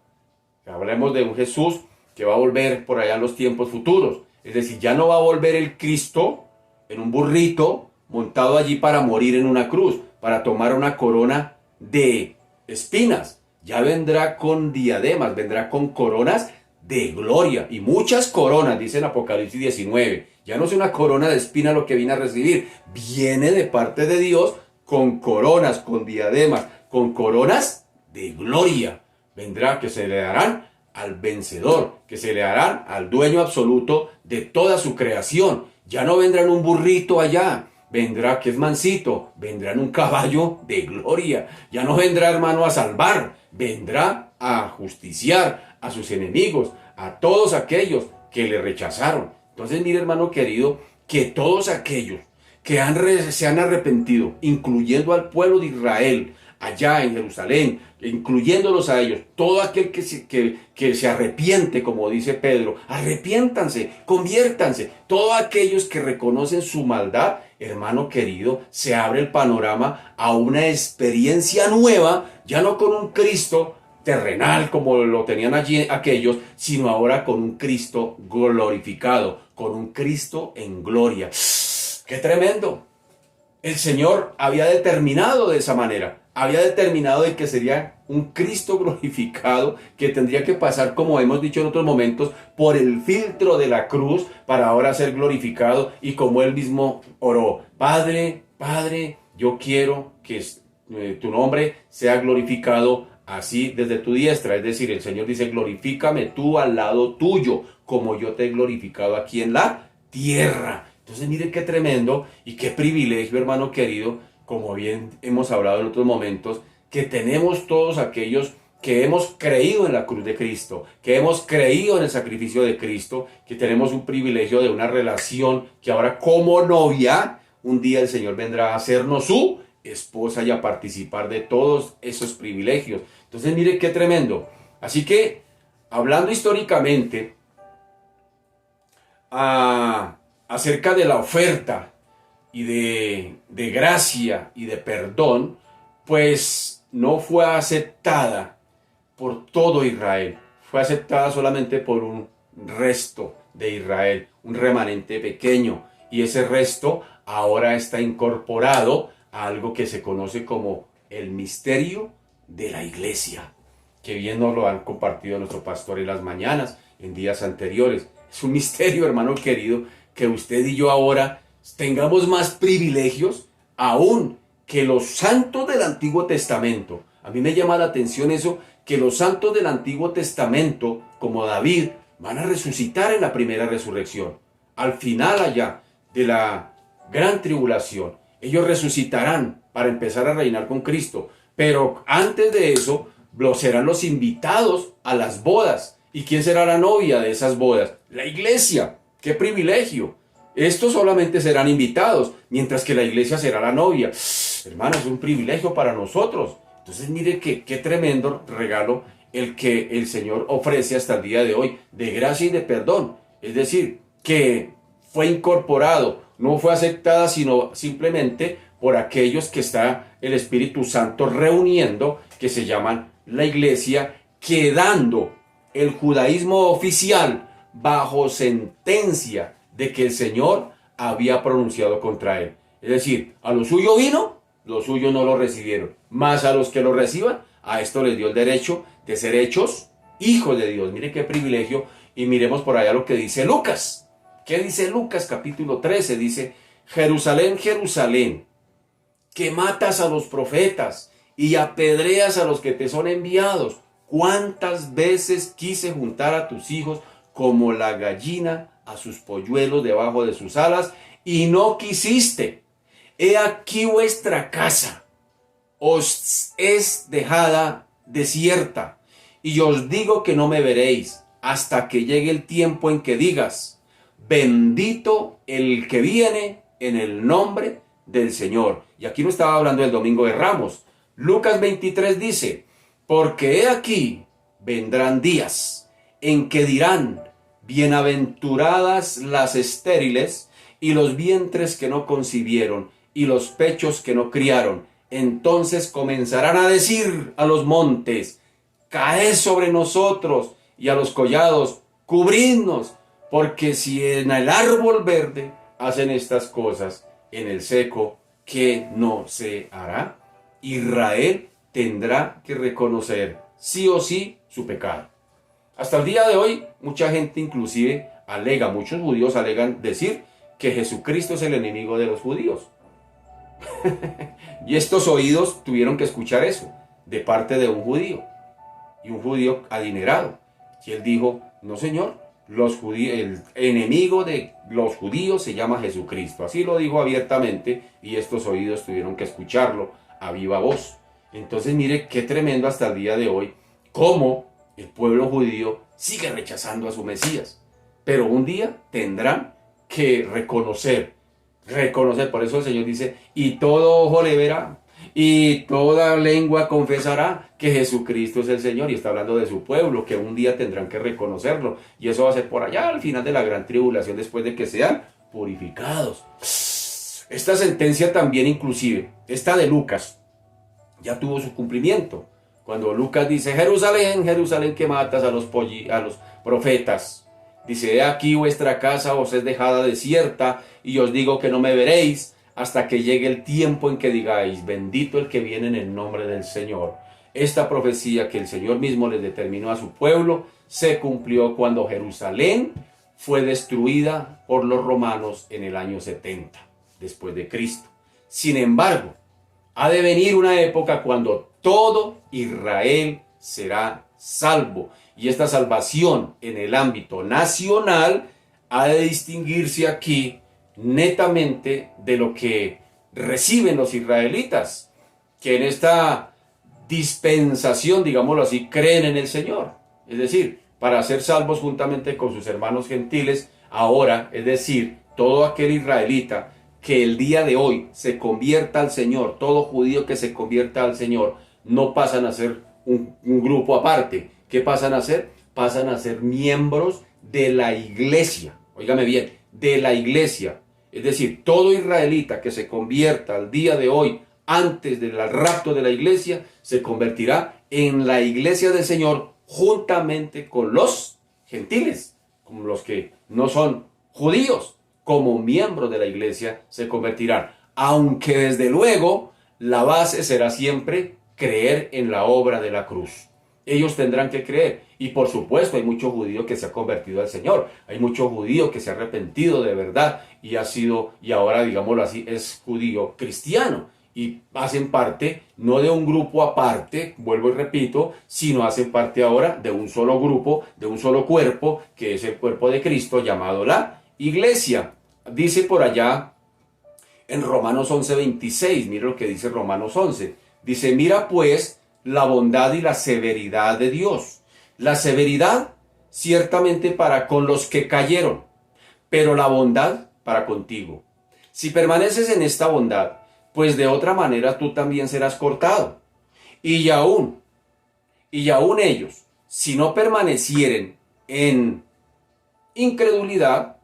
Hablemos de un Jesús que va a volver por allá en los tiempos futuros. Es decir, ya no va a volver el Cristo en un burrito montado allí para morir en una cruz, para tomar una corona de espinas. Ya vendrá con diademas, vendrá con coronas de gloria, y muchas coronas, dice en Apocalipsis 19. Ya no es una corona de espinas lo que viene a recibir, viene de parte de Dios con coronas, con diademas, con coronas de gloria. Vendrá, que se le darán al vencedor, que se le darán al dueño absoluto de toda su creación. Ya no vendrá en un burrito allá, vendrá que es mansito, vendrá en un caballo de gloria. Ya no vendrá, hermano, a salvar, vendrá a justiciar a sus enemigos, a todos aquellos que le rechazaron. Entonces, mire, hermano querido, que todos aquellos que se han arrepentido, incluyendo al pueblo de Israel, allá en Jerusalén, incluyéndolos a ellos, todo aquel que se arrepiente, como dice Pedro, arrepiéntanse, conviértanse, todos aquellos que reconocen su maldad, hermano querido, se abre el panorama a una experiencia nueva, ya no con un Cristo terrenal como lo tenían allí aquellos, sino ahora con un Cristo glorificado, con un Cristo en gloria. ¡Qué tremendo! El Señor había determinado de esa manera, había determinado de que sería un Cristo glorificado, que tendría que pasar, como hemos dicho en otros momentos, por el filtro de la cruz para ahora ser glorificado, y como él mismo oró: Padre, Padre, yo quiero que tu nombre sea glorificado así desde tu diestra. Es decir, el Señor dice: glorifícame tú al lado tuyo, como yo te he glorificado aquí en la tierra. Entonces, mire qué tremendo y qué privilegio, hermano querido, como bien hemos hablado en otros momentos, que tenemos todos aquellos que hemos creído en la cruz de Cristo, que hemos creído en el sacrificio de Cristo, que tenemos un privilegio de una relación que ahora, como novia, un día el Señor vendrá a hacernos su esposa y a participar de todos esos privilegios. Entonces, mire qué tremendo. Así que, hablando históricamente, acerca de la oferta y de gracia y de perdón, pues no fue aceptada por todo Israel. Fue aceptada solamente por un resto de Israel, un remanente pequeño. Y ese resto ahora está incorporado a algo que se conoce como el misterio de la iglesia, que bien nos lo han compartido nuestro pastor en las mañanas, en días anteriores. Es un misterio, hermano querido, que usted y yo ahora tengamos más privilegios aún que los santos del Antiguo Testamento. A mí me llama la atención eso, que los santos del Antiguo Testamento, como David, van a resucitar en la primera resurrección. Al final allá de la gran tribulación, ellos resucitarán para empezar a reinar con Cristo. Pero antes de eso, serán los invitados a las bodas. ¿Y quién será la novia de esas bodas? La iglesia. ¡Qué privilegio! Estos solamente serán invitados, mientras que la iglesia será la novia. Hermano, es un privilegio para nosotros. Entonces mire qué tremendo regalo el que el Señor ofrece hasta el día de hoy, de gracia y de perdón. Es decir, que fue incorporado, no fue aceptada, sino simplemente por aquellos que está el Espíritu Santo reuniendo, que se llaman la iglesia, quedando el judaísmo oficial bajo sentencia de que el Señor había pronunciado contra él. Es decir, a lo suyo vino, los suyos no lo recibieron. Más a los que lo reciban, a esto les dio el derecho de ser hechos hijos de Dios. Mire qué privilegio. Y miremos por allá lo que dice Lucas. ¿Qué dice Lucas? Capítulo 13. Dice: Jerusalén, Jerusalén, que matas a los profetas y apedreas a los que te son enviados. ¿Cuántas veces quise juntar a tus hijos como la gallina a sus polluelos debajo de sus alas, y no quisiste? He aquí vuestra casa os es dejada desierta, y os digo que no me veréis hasta que llegue el tiempo en que digas: bendito el que viene en el nombre del Señor. Y aquí no estaba hablando del Domingo de Ramos. Lucas 23 dice: porque he aquí vendrán días en que dirán: bienaventuradas las estériles y los vientres que no concibieron y los pechos que no criaron. Entonces comenzarán a decir a los montes: caed sobre nosotros, y a los collados: cubridnos. Porque si en el árbol verde hacen estas cosas, en el seco, ¿qué no se hará? Israel tendrá que reconocer sí o sí su pecado. Hasta el día de hoy, mucha gente inclusive muchos judíos alegan decir que Jesucristo es el enemigo de los judíos. Y estos oídos tuvieron que escuchar eso de parte de un judío, y un judío adinerado. Y él dijo: no, señor, el enemigo de los judíos se llama Jesucristo. Así lo dijo abiertamente, y estos oídos tuvieron que escucarlo a viva voz. Entonces mire qué tremendo hasta el día de hoy, cómo el pueblo judío sigue rechazando a su Mesías. Pero un día tendrán que reconocer. Por eso el Señor dice: y todo ojo le verá, y toda lengua confesará que Jesucristo es el Señor. Y está hablando de su pueblo, que un día tendrán que reconocerlo. Y eso va a ser por allá, al final de la gran tribulación, después de que sean purificados. Esta sentencia también, inclusive, esta de Lucas, ya tuvo su cumplimiento. Cuando Lucas dice: Jerusalén, Jerusalén, que matas a los profetas. Dice: he aquí vuestra casa os es dejada desierta, y os digo que no me veréis hasta que llegue el tiempo en que digáis: bendito el que viene en el nombre del Señor. Esta profecía que el Señor mismo le determinó a su pueblo se cumplió cuando Jerusalén fue destruida por los romanos en el año 70 después de Cristo. Sin embargo, ha de venir una época cuando todo Israel será salvo. Y esta salvación en el ámbito nacional ha de distinguirse aquí netamente de lo que reciben los israelitas, que en esta dispensación, digámoslo así, creen en el Señor. Es decir, para ser salvos juntamente con sus hermanos gentiles, ahora, es decir, todo aquel israelita que el día de hoy se convierta al Señor, todo judío que se convierta al Señor, no pasan a ser un grupo aparte. ¿Qué pasan a ser? Pasan a ser miembros de la iglesia. óigame bien, de la iglesia. Es decir, todo israelita que se convierta al día de hoy antes del rapto de la iglesia, se convertirá en la iglesia del Señor juntamente con los gentiles, como los que no son judíos, como miembros de la iglesia se convertirán. Aunque desde luego la base será siempre creer en la obra de la cruz. Ellos tendrán que creer. Y por supuesto hay mucho judío que se ha convertido al Señor. Hay mucho judío que se ha arrepentido de verdad y ha sido, y ahora digámoslo así, es judío cristiano. Y hacen parte no de un grupo aparte, vuelvo y repito, sino hacen parte ahora de un solo grupo, de un solo cuerpo, que es el cuerpo de Cristo llamado la iglesia. Dice por allá en Romanos 11:26, mira lo que dice Romanos 11. Dice, mira pues la bondad y la severidad de Dios. La severidad ciertamente para con los que cayeron, pero la bondad para contigo. Si permaneces en esta bondad, pues de otra manera tú también serás cortado. Y aún ellos, si no permanecieren en incredulidad,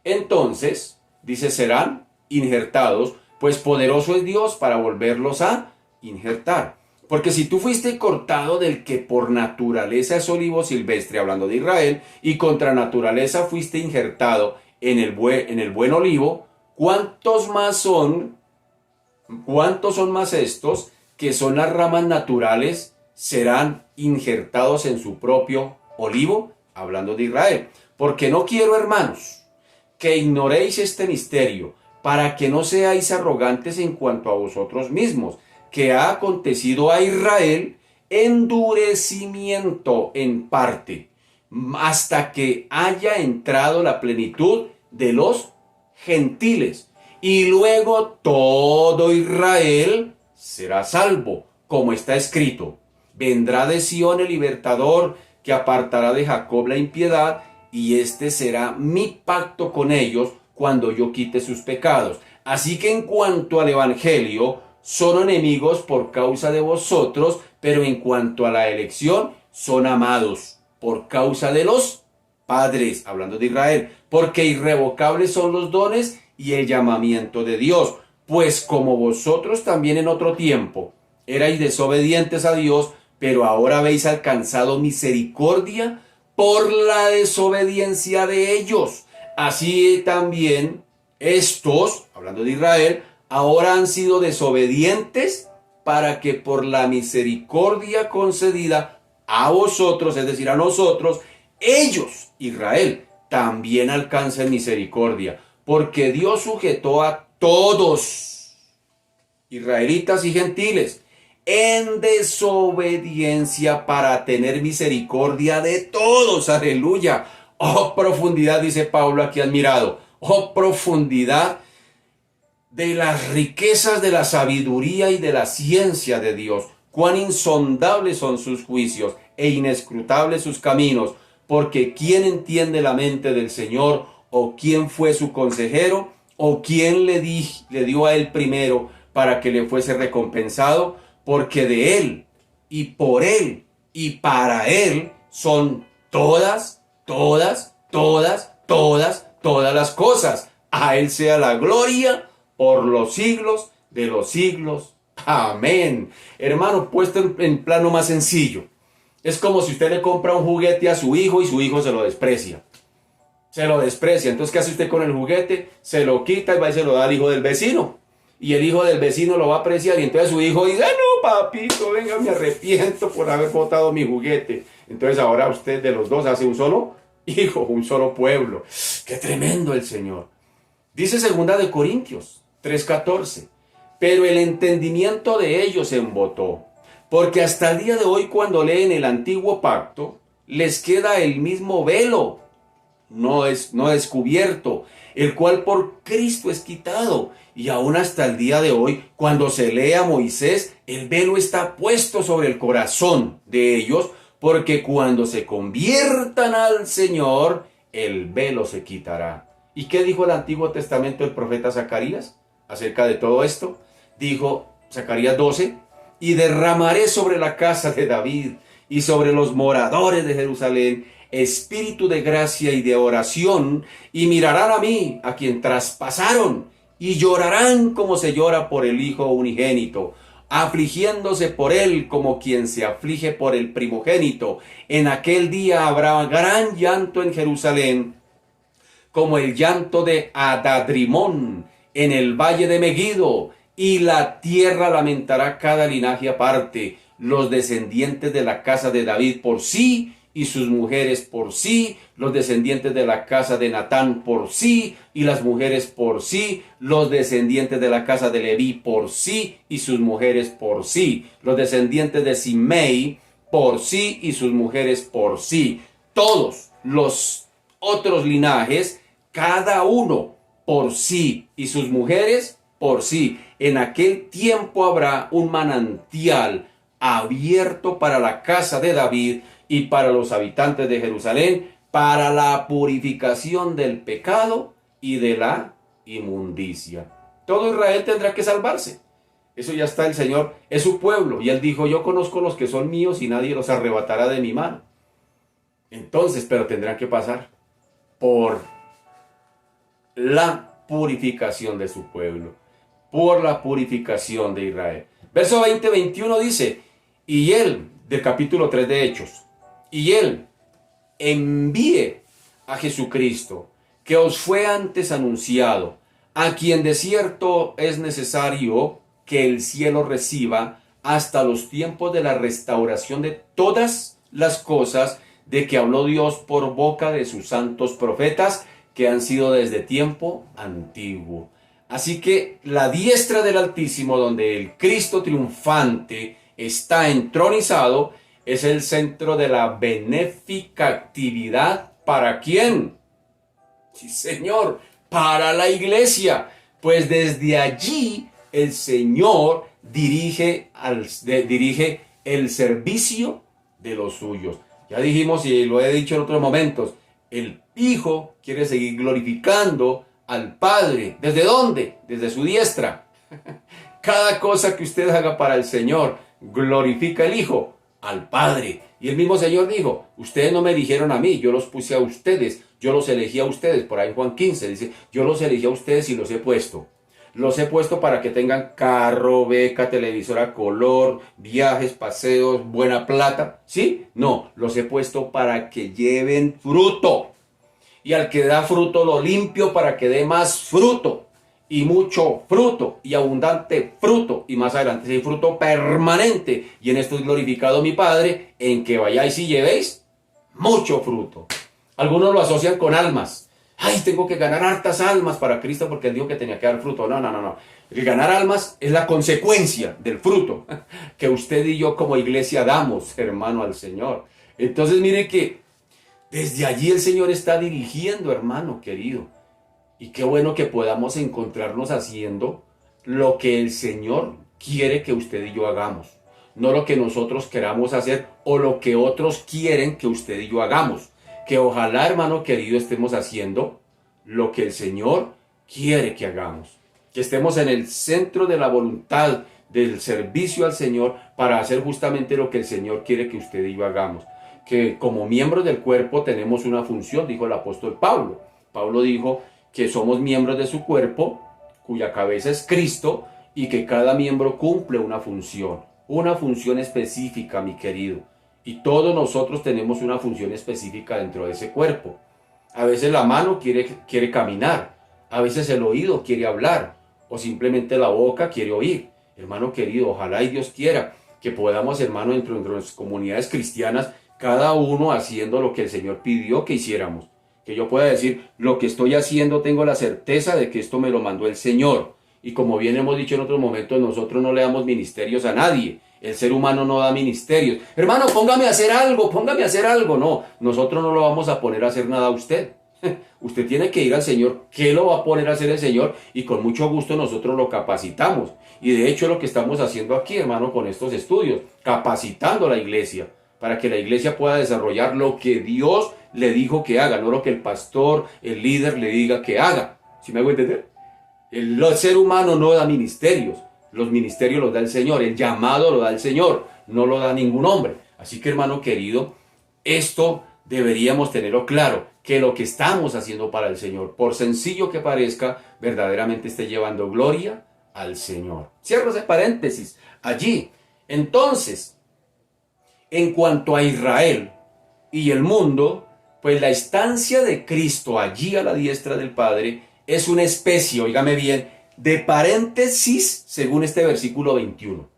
entonces, dice, serán injertados, pues poderoso es Dios para volverlos a injertar. Porque si tú fuiste cortado del que por naturaleza es olivo silvestre, hablando de Israel, y contra naturaleza fuiste injertado en el buen olivo, ¿cuántos son más estos que son las ramas naturales serán injertados en su propio olivo? Hablando de Israel. Porque no quiero, hermanos, que ignoréis este misterio, para que no seáis arrogantes en cuanto a vosotros mismos, que ha acontecido a Israel endurecimiento en parte, hasta que haya entrado la plenitud de los gentiles. Y luego todo Israel será salvo, como está escrito. Vendrá de Sión el libertador, que apartará de Jacob la impiedad, y este será mi pacto con ellos cuando yo quite sus pecados. Así que en cuanto al evangelio, son enemigos por causa de vosotros, pero en cuanto a la elección, son amados por causa de los padres, hablando de Israel, porque irrevocables son los dones y el llamamiento de Dios, pues como vosotros también en otro tiempo erais desobedientes a Dios, pero ahora habéis alcanzado misericordia por la desobediencia de ellos. Así también estos, hablando de Israel, ahora han sido desobedientes para que por la misericordia concedida a vosotros, es decir, a nosotros, ellos, Israel, también alcancen misericordia. Porque Dios sujetó a todos, israelitas y gentiles, en desobediencia para tener misericordia de todos. Aleluya. Oh, profundidad, dice Pablo aquí admirado. Oh, profundidad de las riquezas de la sabiduría y de la ciencia de Dios. Cuán insondables son sus juicios e inescrutables sus caminos. Porque ¿quién entiende la mente del Señor? ¿O quién fue su consejero? ¿O quién le dio a él primero para que le fuese recompensado? Porque de él, y por él, y para él son todas las cosas. A él sea la gloria por los siglos de los siglos. Amén. Hermano, puesto en plano más sencillo. Es como si usted le compra un juguete a su hijo y su hijo se lo desprecia. Se lo desprecia. Entonces, ¿qué hace usted con el juguete? Se lo quita y va y se lo da al hijo del vecino. Y el hijo del vecino lo va a apreciar. Y entonces su hijo dice, no, papito, venga, me arrepiento por haber botado mi juguete. Entonces ahora usted de los dos hace un solo hijo, un solo pueblo. ¡Qué tremendo el Señor! Dice 2 Corintios 3:14. Pero el entendimiento de ellos se embotó. Porque hasta el día de hoy, cuando leen el antiguo pacto, les queda el mismo velo no descubierto, el cual por Cristo es quitado. Y aún hasta el día de hoy, cuando se lee a Moisés, el velo está puesto sobre el corazón de ellos, porque cuando se conviertan al Señor, el velo se quitará. ¿Y qué dijo el Antiguo Testamento el profeta Zacarías acerca de todo esto? Dijo Zacarías 12, y derramaré sobre la casa de David y sobre los moradores de Jerusalén espíritu de gracia y de oración, y mirarán a mí, a quien traspasaron, y llorarán como se llora por el Hijo unigénito, afligiéndose por él como quien se aflige por el primogénito. En aquel día habrá gran llanto en Jerusalén, como el llanto de Adadrimón en el valle de Megiddo, y la tierra lamentará cada linaje aparte, los descendientes de la casa de David por sí, y sus mujeres por sí, los descendientes de la casa de Natán por sí, y las mujeres por sí, los descendientes de la casa de Leví por sí, y sus mujeres por sí, los descendientes de Simei por sí, y sus mujeres por sí. Todos los otros linajes, cada uno por sí, y sus mujeres por sí. En aquel tiempo habrá un manantial abierto para la casa de David y para los habitantes de Jerusalén, para la purificación del pecado y de la inmundicia. Todo Israel tendrá que salvarse. Eso ya está, el Señor es su pueblo. Y Él dijo, yo conozco los que son míos y nadie los arrebatará de mi mano. Entonces, pero tendrán que pasar por la purificación de su pueblo, por la purificación de Israel. Verso 20-21 dice, y Él, del capítulo 3 de Hechos, y Él envíe a Jesucristo, que os fue antes anunciado, a quien de cierto es necesario que el cielo reciba hasta los tiempos de la restauración de todas las cosas de que habló Dios por boca de sus santos profetas, que han sido desde tiempo antiguo. Así que la diestra del Altísimo, donde el Cristo triunfante está entronizado, es el centro de la benéfica actividad. ¿Para quién? Sí, Señor, para la iglesia. Pues desde allí el Señor dirige el servicio de los suyos. Ya dijimos y lo he dicho en otros momentos, el Hijo quiere seguir glorificando al Padre. ¿Desde dónde? Desde su diestra. Cada cosa que usted haga para el Señor glorifica al Hijo, al Padre. Y el mismo Señor dijo, ustedes no me eligieron a mí, yo los puse a ustedes, yo los elegí a ustedes. Por ahí en Juan 15 dice, yo los elegí a ustedes y los he puesto. Los he puesto para que tengan carro, beca, televisora, color, viajes, paseos, buena plata. ¿Sí? No, los he puesto para que lleven fruto. Y al que da fruto lo limpio para que dé más fruto. Y mucho fruto. Y abundante fruto. Y más adelante sí, fruto permanente. Y en esto es glorificado mi Padre, en que vayáis y llevéis mucho fruto. Algunos lo asocian con almas. Ay, tengo que ganar hartas almas para Cristo porque Él dijo que tenía que dar fruto. No. El ganar almas es la consecuencia del fruto que usted y yo como iglesia damos, hermano, al Señor. Entonces mire que desde allí el Señor está dirigiendo, hermano querido. Y qué bueno que podamos encontrarnos haciendo lo que el Señor quiere que usted y yo hagamos. No lo que nosotros queramos hacer o lo que otros quieren que usted y yo hagamos. Que ojalá, hermano querido, estemos haciendo lo que el Señor quiere que hagamos. Que estemos en el centro de la voluntad, del servicio al Señor, para hacer justamente lo que el Señor quiere que usted y yo hagamos. Que como miembros del cuerpo tenemos una función, dijo el apóstol Pablo. Pablo dijo que somos miembros de su cuerpo, cuya cabeza es Cristo, y que cada miembro cumple una función específica, mi querido. Y todos nosotros tenemos una función específica dentro de ese cuerpo. A veces la mano quiere caminar, a veces el oído quiere hablar, o simplemente la boca quiere oír. Hermano querido, ojalá y Dios quiera que podamos, hermano, dentro de las comunidades cristianas, cada uno haciendo lo que el Señor pidió que hiciéramos. Que yo pueda decir, lo que estoy haciendo tengo la certeza de que esto me lo mandó el Señor. Y como bien hemos dicho en otros momentos, nosotros no le damos ministerios a nadie. El ser humano no da ministerios. Hermano, póngame a hacer algo. No, nosotros no lo vamos a poner a hacer nada a usted. Usted tiene que ir al Señor. ¿Qué lo va a poner a hacer el Señor? Y con mucho gusto nosotros lo capacitamos. Y de hecho lo que estamos haciendo aquí, hermano, con estos estudios, capacitando a la iglesia, para que la iglesia pueda desarrollar lo que Dios le dijo que haga, no lo que el pastor, el líder le diga que haga. ¿Sí me hago entender? El ser humano no da ministerios. Los ministerios los da el Señor, el llamado lo da el Señor, no lo da ningún hombre. Así que, hermano querido, esto deberíamos tenerlo claro, que lo que estamos haciendo para el Señor, por sencillo que parezca, verdaderamente esté llevando gloria al Señor. Cierro ese paréntesis allí. Entonces, en cuanto a Israel y el mundo, pues la estancia de Cristo allí a la diestra del Padre es una especie, óigame bien, de paréntesis según este versículo 21.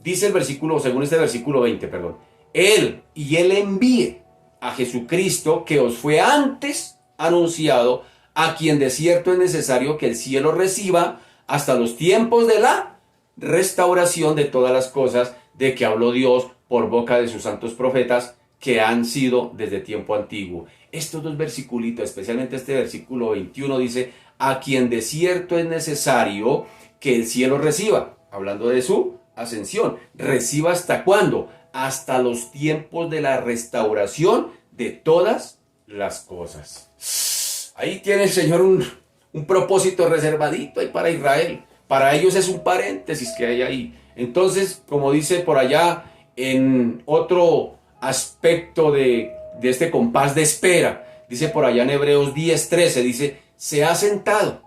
Dice el versículo, según este versículo 20, perdón. Él envíe a Jesucristo que os fue antes anunciado, a quien de cierto es necesario que el cielo reciba hasta los tiempos de la restauración de todas las cosas de que habló Dios por boca de sus santos profetas que han sido desde tiempo antiguo. Estos dos versículos, especialmente este versículo 21, dice, a quien de cierto es necesario que el cielo reciba, hablando de su ascensión. ¿Reciba hasta cuándo? Hasta los tiempos de la restauración de todas las cosas. Ahí tiene el Señor un propósito reservadito ahí para Israel. Para ellos es un paréntesis que hay ahí. Entonces, como dice por allá en otro aspecto de este compás de espera, dice por allá en Hebreos 10:13, dice, se ha sentado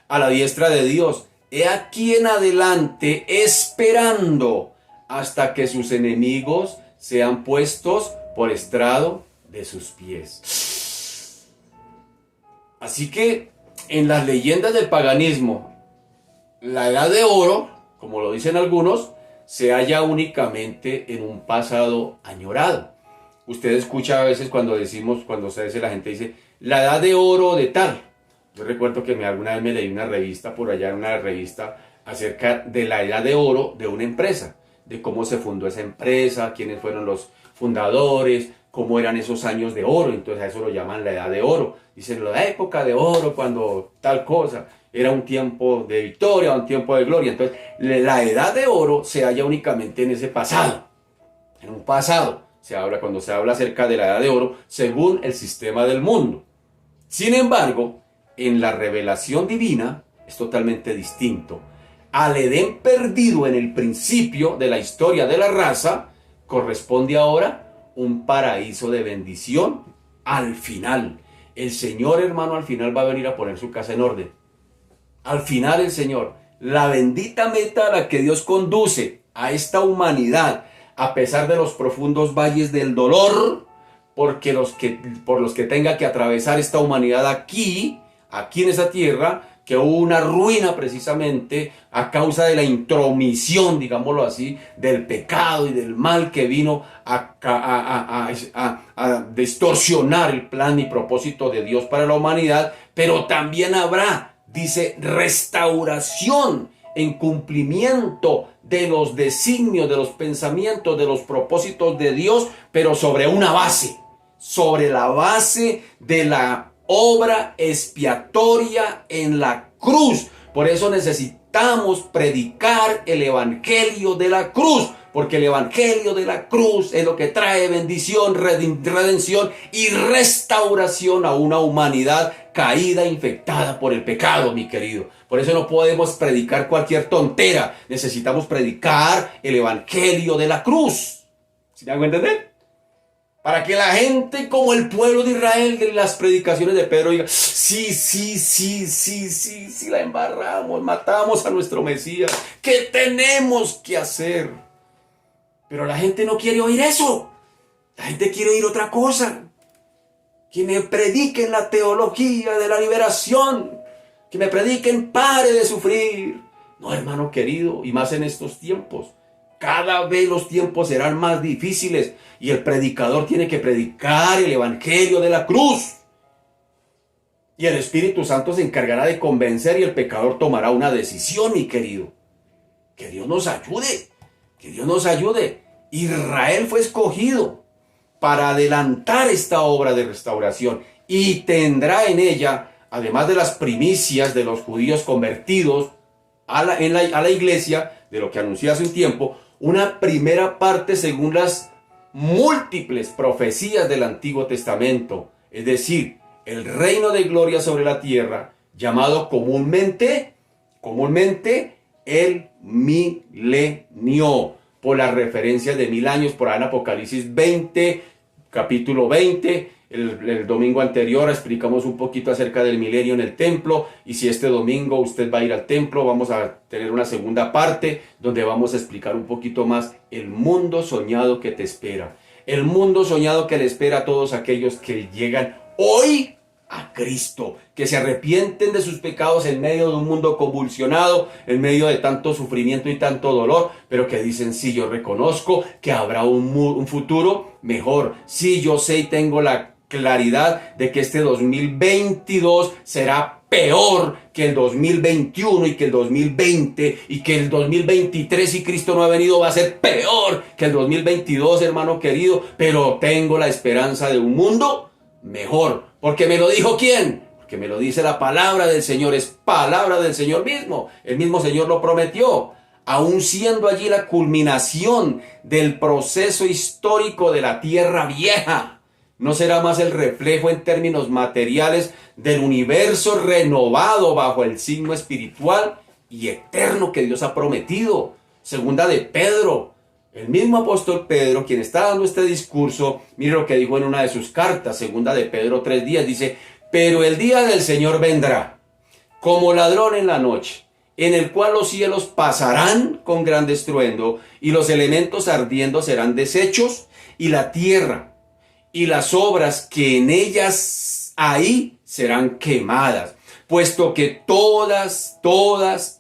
a la diestra de Dios. He aquí en adelante esperando hasta que sus enemigos sean puestos por estrado de sus pies. Así que en las leyendas del paganismo, la edad de oro, como lo dicen algunos, se halla únicamente en un pasado añorado. Usted escucha a veces cuando se dice, la gente dice, la edad de oro de tal. Yo recuerdo que alguna vez me leí una revista por allá, una revista acerca de la edad de oro de una empresa, de cómo se fundó esa empresa, quiénes fueron los fundadores, cómo eran esos años de oro. Entonces a eso lo llaman la edad de oro. Dicen la época de oro cuando tal cosa, era un tiempo de victoria, un tiempo de gloria. Entonces la edad de oro se halla únicamente en ese pasado, en un pasado. Cuando se habla acerca de la edad de oro según el sistema del mundo. Sin embargo, en la revelación divina es totalmente distinto. Al Edén perdido en el principio de la historia de la raza, corresponde ahora un paraíso de bendición al final. El Señor, hermano, al final va a venir a poner su casa en orden. Al final el Señor, la bendita meta a la que Dios conduce a esta humanidad, a pesar de los profundos valles del dolor, por los que tenga que atravesar esta humanidad aquí en esa tierra, que hubo una ruina precisamente a causa de la intromisión, digámoslo así, del pecado y del mal que vino a distorsionar el plan y propósito de Dios para la humanidad, pero también habrá, dice, restauración en cumplimiento de los designios, de los pensamientos, de los propósitos de Dios, pero sobre una base, sobre la base de la obra expiatoria en la cruz. Por eso necesitamos predicar el evangelio de la cruz, porque el evangelio de la cruz es lo que trae bendición, redención y restauración a una humanidad caída, infectada por el pecado, mi querido. Por eso no podemos predicar cualquier tontera. Necesitamos predicar el evangelio de la cruz. ¿Sí me hago entender? Para que la gente, como el pueblo de Israel, de las predicaciones de Pedro, diga, sí, la embarramos, matamos a nuestro Mesías. ¿Qué tenemos que hacer? Pero la gente no quiere oír eso. La gente quiere oír otra cosa. Que me prediquen la teología de la liberación. Que me prediquen pare de sufrir. No, hermano querido, y más en estos tiempos. Cada vez los tiempos serán más difíciles y el predicador tiene que predicar el evangelio de la cruz. Y el Espíritu Santo se encargará de convencer y el pecador tomará una decisión, mi querido. Que Dios nos ayude, que Dios nos ayude. Israel fue escogido para adelantar esta obra de restauración y tendrá en ella, además de las primicias de los judíos convertidos a la iglesia, de lo que anuncié hace un tiempo, una primera parte según las múltiples profecías del Antiguo Testamento, es decir, el reino de gloria sobre la tierra, llamado comúnmente el milenio, por las referencias de 1000 años, por ahí en Apocalipsis 20, capítulo 20. El domingo anterior explicamos un poquito acerca del milenio en el templo, y si este domingo usted va a ir al templo, vamos a tener una segunda parte donde vamos a explicar un poquito más el mundo soñado que te espera. El mundo soñado que le espera a todos aquellos que llegan hoy a Cristo, que se arrepienten de sus pecados en medio de un mundo convulsionado, en medio de tanto sufrimiento y tanto dolor, pero que dicen: sí, yo reconozco que habrá un futuro mejor. Sí, yo sé y tengo la claridad de que este 2022 será peor que el 2021 y que el 2020, y que el 2023, si Cristo no ha venido, va a ser peor que el 2022, hermano querido, pero tengo la esperanza de un mundo mejor. ¿Porque me lo dijo quién? Porque me lo dice la palabra del Señor, es palabra del Señor mismo. El mismo Señor lo prometió, aún siendo allí la culminación del proceso histórico de la tierra vieja. No será más el reflejo en términos materiales del universo renovado bajo el signo espiritual y eterno que Dios ha prometido. Segunda de Pedro. El mismo apóstol Pedro, quien está dando este discurso, mire lo que dijo en una de sus cartas, segunda de Pedro 3:10, dice: pero el día del Señor vendrá como ladrón en la noche, en el cual los cielos pasarán con gran estruendo, y los elementos ardiendo serán deshechos, y la tierra y las obras que en ellas hay serán quemadas, puesto que todas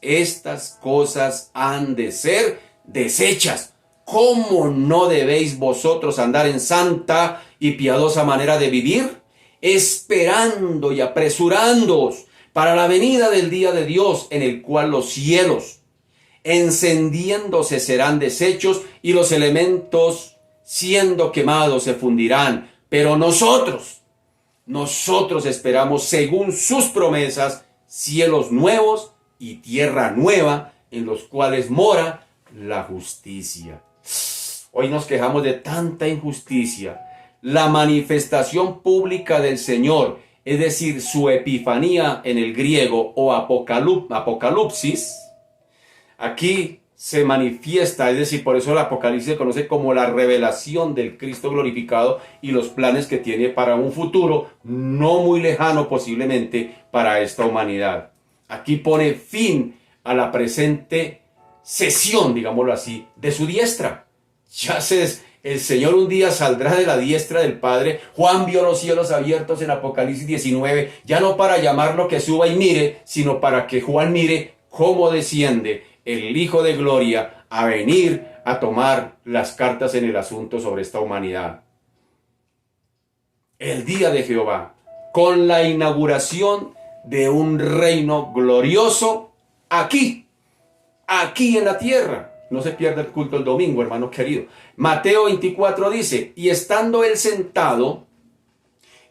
estas cosas han de ser deshechas. ¿Cómo no debéis vosotros andar en santa y piadosa manera de vivir, esperando y apresurándoos para la venida del día de Dios, en el cual los cielos encendiéndose serán deshechos y los elementos siendo quemados se fundirán? Pero nosotros esperamos, según sus promesas, cielos nuevos y tierra nueva, en los cuales mora la justicia. Hoy nos quejamos de tanta injusticia. La manifestación pública del Señor, es decir, su epifanía en el griego o apocalipsis, aquí se manifiesta, es decir, por eso el Apocalipsis se conoce como la revelación del Cristo glorificado y los planes que tiene para un futuro no muy lejano posiblemente para esta humanidad. Aquí pone fin a la presente sesión, digámoslo así, de su diestra. El Señor un día saldrá de la diestra del Padre. Juan vio los cielos abiertos en Apocalipsis 19, ya no para llamarlo que suba y mire, sino para que Juan mire cómo desciende el Hijo de Gloria a venir a tomar las cartas en el asunto sobre esta humanidad. El día de Jehová, con la inauguración de un reino glorioso aquí en la tierra. No se pierda el culto el domingo, hermano querido. Mateo 24 dice: y estando él sentado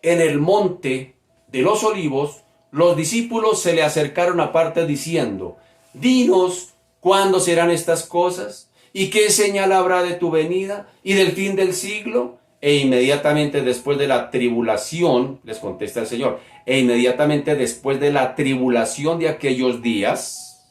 en el monte de los olivos, los discípulos se le acercaron aparte diciendo: dinos, ¿cuándo serán estas cosas? ¿Y qué señal habrá de tu venida y del fin del siglo? E inmediatamente después de la tribulación, les contesta el Señor, e inmediatamente después de la tribulación de aquellos días,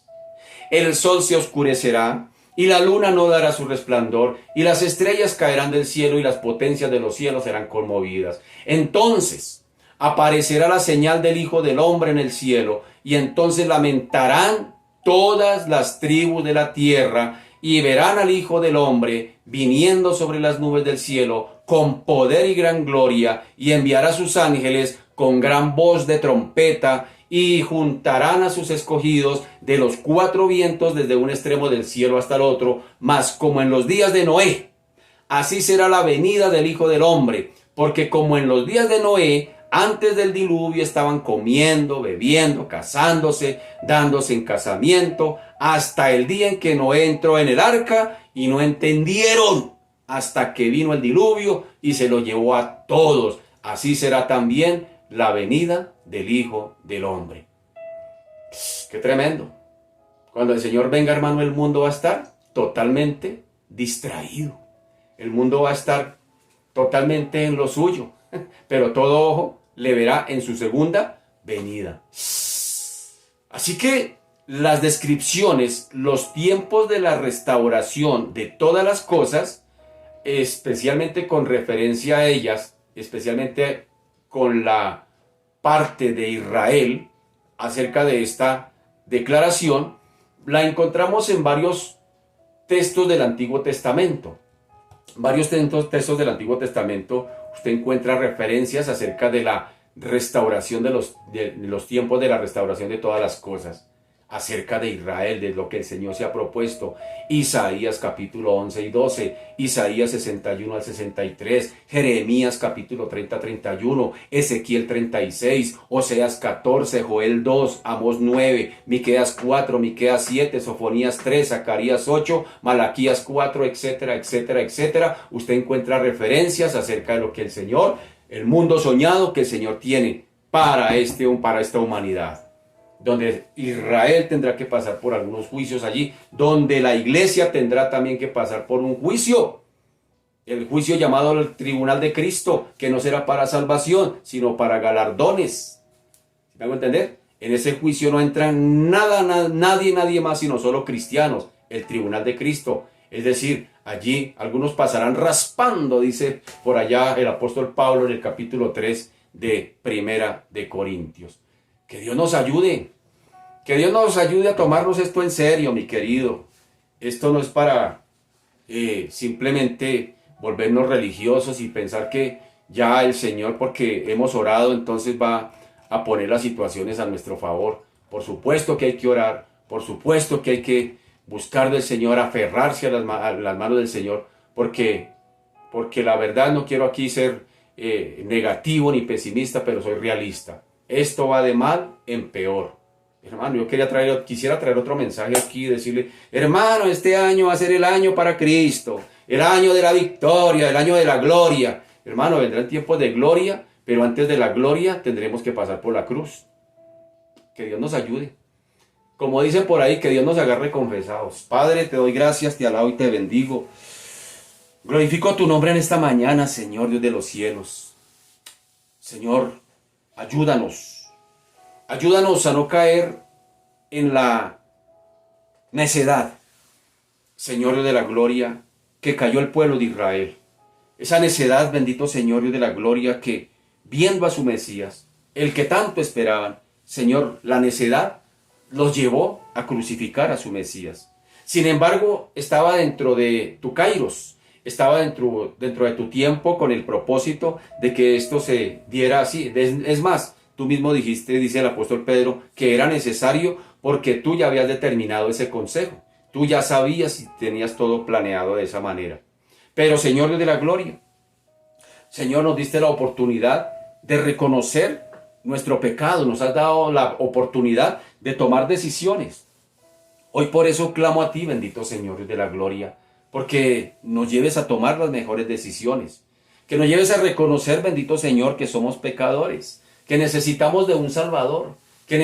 el sol se oscurecerá, y la luna no dará su resplandor, y las estrellas caerán del cielo, y las potencias de los cielos serán conmovidas. Entonces aparecerá la señal del Hijo del Hombre en el cielo, y entonces lamentarán todas las tribus de la tierra, y verán al Hijo del Hombre viniendo sobre las nubes del cielo con poder y gran gloria, y enviará a sus ángeles con gran voz de trompeta, y juntarán a sus escogidos de los cuatro vientos desde un extremo del cielo hasta el otro. Mas como en los días de Noé, así será la venida del Hijo del Hombre, porque como en los días de Noé, antes del diluvio, estaban comiendo, bebiendo, casándose, dándose en casamiento, hasta el día en que Noé entró en el arca, y no entendieron hasta que vino el diluvio y se lo llevó a todos. Así será también la venida del Hijo del Hombre. ¡Qué tremendo! Cuando el Señor venga, hermano, el mundo va a estar totalmente distraído. El mundo va a estar totalmente en lo suyo, pero todo ojo le verá en su segunda venida. Así que las descripciones, los tiempos de la restauración de todas las cosas, especialmente con referencia a ellas, especialmente con la parte de Israel acerca de esta declaración, la encontramos en varios textos del Antiguo Testamento. Varios textos del Antiguo Testamento usted encuentra referencias acerca de la restauración de los tiempos de la restauración de todas las cosas, acerca de Israel, de lo que el Señor se ha propuesto. Isaías capítulo 11 y 12, Isaías 61 al 63, Jeremías capítulo 30 31, Ezequiel 36, Oseas 14, Joel 2, Amós 9, Miqueas 4, Miqueas 7, Sofonías 3, Zacarías 8, Malaquías 4, etcétera, etcétera, etcétera. Usted encuentra referencias acerca de lo que el mundo soñado que el Señor tiene para esta humanidad, donde Israel tendrá que pasar por algunos juicios allí, donde la iglesia tendrá también que pasar por un juicio, el juicio llamado el tribunal de Cristo, que no será para salvación, sino para galardones. ¿Me hago entender? En ese juicio no entra nadie más, sino solo cristianos, el tribunal de Cristo. Es decir, allí algunos pasarán raspando, dice por allá el apóstol Pablo en el capítulo 3 de Primera de Corintios. Que Dios nos ayude. Que Dios nos ayude a tomarnos esto en serio, mi querido. Esto no es para simplemente volvernos religiosos y pensar que ya el Señor, porque hemos orado, entonces va a poner las situaciones a nuestro favor. Por supuesto que hay que orar. Por supuesto que hay que buscar del Señor, aferrarse a las manos del Señor. Porque la verdad, no quiero aquí ser negativo ni pesimista, pero soy realista. Esto va de mal en peor. Hermano, yo quisiera traer otro mensaje aquí y decirle, hermano, este año va a ser el año para Cristo, el año de la victoria, el año de la gloria. Hermano, vendrán tiempos de gloria, pero antes de la gloria tendremos que pasar por la cruz. Que Dios nos ayude. Como dicen por ahí, que Dios nos agarre confesados. Padre, te doy gracias, te alabo y te bendigo. Glorifico tu nombre en esta mañana, Señor Dios de los cielos. Señor, ayúdanos. Ayúdanos a no caer en la necedad, Señor Dios de la gloria, que cayó el pueblo de Israel. Esa necedad, bendito Señor Dios de la gloria, que viendo a su Mesías, el que tanto esperaban, Señor, la necedad los llevó a crucificar a su Mesías. Sin embargo, estaba dentro de tu kairos, estaba dentro de tu tiempo con el propósito de que esto se diera así. Es más, tú mismo dijiste, dice el apóstol Pedro, que era necesario porque tú ya habías determinado ese consejo. Tú ya sabías y tenías todo planeado de esa manera. Pero Señor de la gloria, Señor, nos diste la oportunidad de reconocer nuestro pecado. Nos has dado la oportunidad de tomar decisiones. Hoy por eso clamo a ti, bendito Señor de la gloria, porque nos lleves a tomar las mejores decisiones. Que nos lleves a reconocer, bendito Señor, que somos pecadores, que necesitamos de un Salvador, que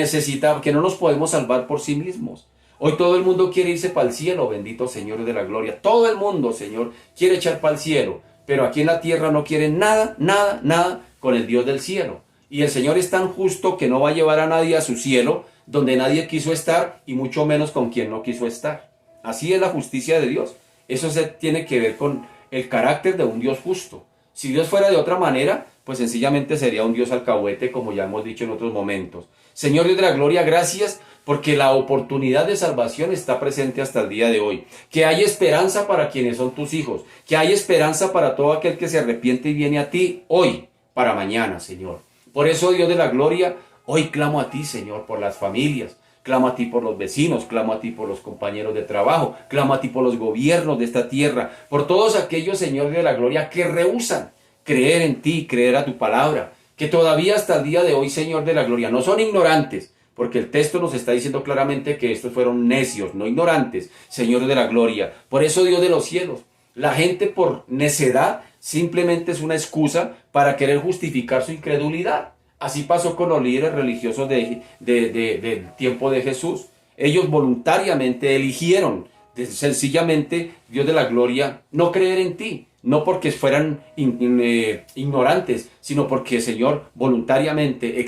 no nos podemos salvar por sí mismos. Hoy todo el mundo quiere irse para el cielo, bendito Señor de la gloria. Todo el mundo, Señor, quiere echar para el cielo, pero aquí en la tierra no quieren nada con el Dios del cielo. Y el Señor es tan justo que no va a llevar a nadie a su cielo, donde nadie quiso estar, y mucho menos con quien no quiso estar. Así es la justicia de Dios. Eso tiene que ver con el carácter de un Dios justo. Si Dios fuera de otra manera, pues sencillamente sería un Dios alcahuete, como ya hemos dicho en otros momentos. Señor Dios de la gloria, gracias porque la oportunidad de salvación está presente hasta el día de hoy. Que hay esperanza para quienes son tus hijos. Que hay esperanza para todo aquel que se arrepiente y viene a ti hoy, para mañana, Señor. Por eso, Dios de la gloria, hoy clamo a ti, Señor, por las familias. Clamo a ti por los vecinos, clamo a ti por los compañeros de trabajo, clamo a ti por los gobiernos de esta tierra, por todos aquellos, Señor de la gloria, que rehúsan creer en ti, creer a tu palabra, que todavía hasta el día de hoy, Señor de la gloria, no son ignorantes, porque el texto nos está diciendo claramente que estos fueron necios, no ignorantes, Señor de la gloria. Por eso, Dios de los cielos, la gente por necedad simplemente es una excusa para querer justificar su incredulidad. Así pasó con los líderes religiosos del tiempo de Jesús. Ellos voluntariamente eligieron, sencillamente, Dios de la gloria, no creer en ti. No porque fueran ignorantes, sino porque, Señor, voluntariamente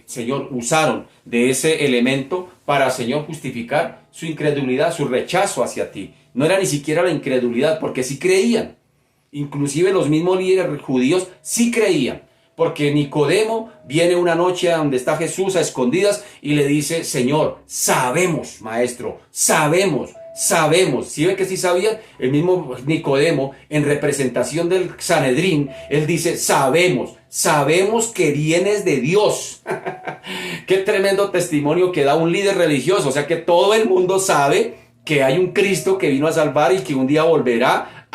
Señor, usaron de ese elemento para, Señor, justificar su incredulidad, su rechazo hacia ti. no era ni siquiera la incredulidad, porque sí creían. Inclusive los mismos líderes judíos sí creían, porque Nicodemo viene una noche a donde está Jesús a escondidas y le dice: Señor, sabemos, maestro, sabemos. ¿Sí ve que sí sabían? El mismo Nicodemo, en representación del Sanedrín, él dice: sabemos que vienes de Dios. Qué tremendo testimonio que da un líder religioso. O sea que todo el mundo sabe que hay un Cristo que vino a salvar y que un día volverá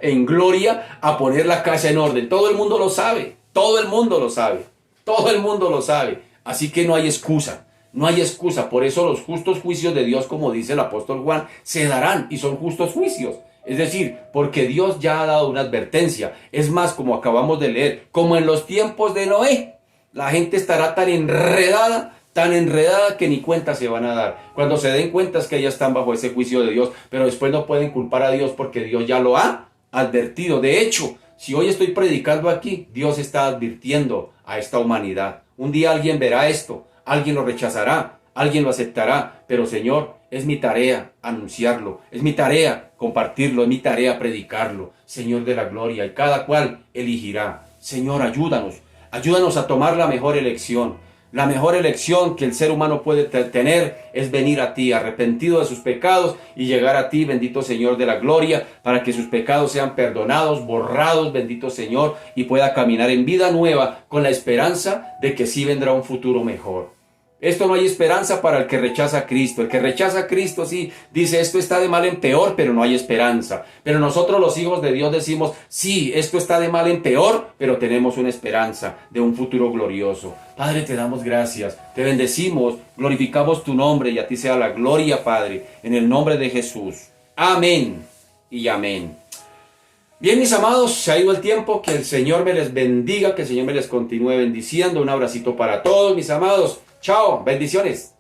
en gloria a poner la casa en orden. Todo el mundo lo sabe, todo el mundo lo sabe, todo el mundo lo sabe. Así que no hay excusa. No hay excusa. Por eso los justos juicios de Dios, como dice el apóstol Juan, se darán, y son justos juicios. Es decir, porque Dios ya ha dado una advertencia. Es más, como acabamos de leer, como en los tiempos de Noé, la gente estará tan enredada que ni cuenta se van a dar. Cuando se den cuenta es que ya están bajo ese juicio de Dios, pero después no pueden culpar a Dios porque Dios ya lo ha advertido. De hecho, si hoy estoy predicando aquí, Dios está advirtiendo a esta humanidad. Un día alguien verá esto. Alguien lo rechazará, alguien lo aceptará, pero Señor, es mi tarea anunciarlo, es mi tarea compartirlo, es mi tarea predicarlo, Señor de la gloria, y cada cual elegirá. Señor, ayúdanos a tomar la mejor elección. La mejor elección que el ser humano puede tener es venir a ti, arrepentido de sus pecados, y llegar a ti, bendito Señor de la gloria, para que sus pecados sean perdonados, borrados, bendito Señor, y pueda caminar en vida nueva con la esperanza de que sí vendrá un futuro mejor. Esto no hay esperanza para el que rechaza a Cristo. El que rechaza a Cristo sí dice: esto está de mal en peor, pero no hay esperanza. Pero nosotros los hijos de Dios decimos: sí, esto está de mal en peor, pero tenemos una esperanza de un futuro glorioso. Padre, te damos gracias, te bendecimos, glorificamos tu nombre, y a ti sea la gloria, Padre, en el nombre de Jesús. Amén y amén. Bien, mis amados, se ha ido el tiempo. Que el Señor me les bendiga, que el Señor me les continúe bendiciendo. Un abracito para todos, mis amados. Chao, bendiciones.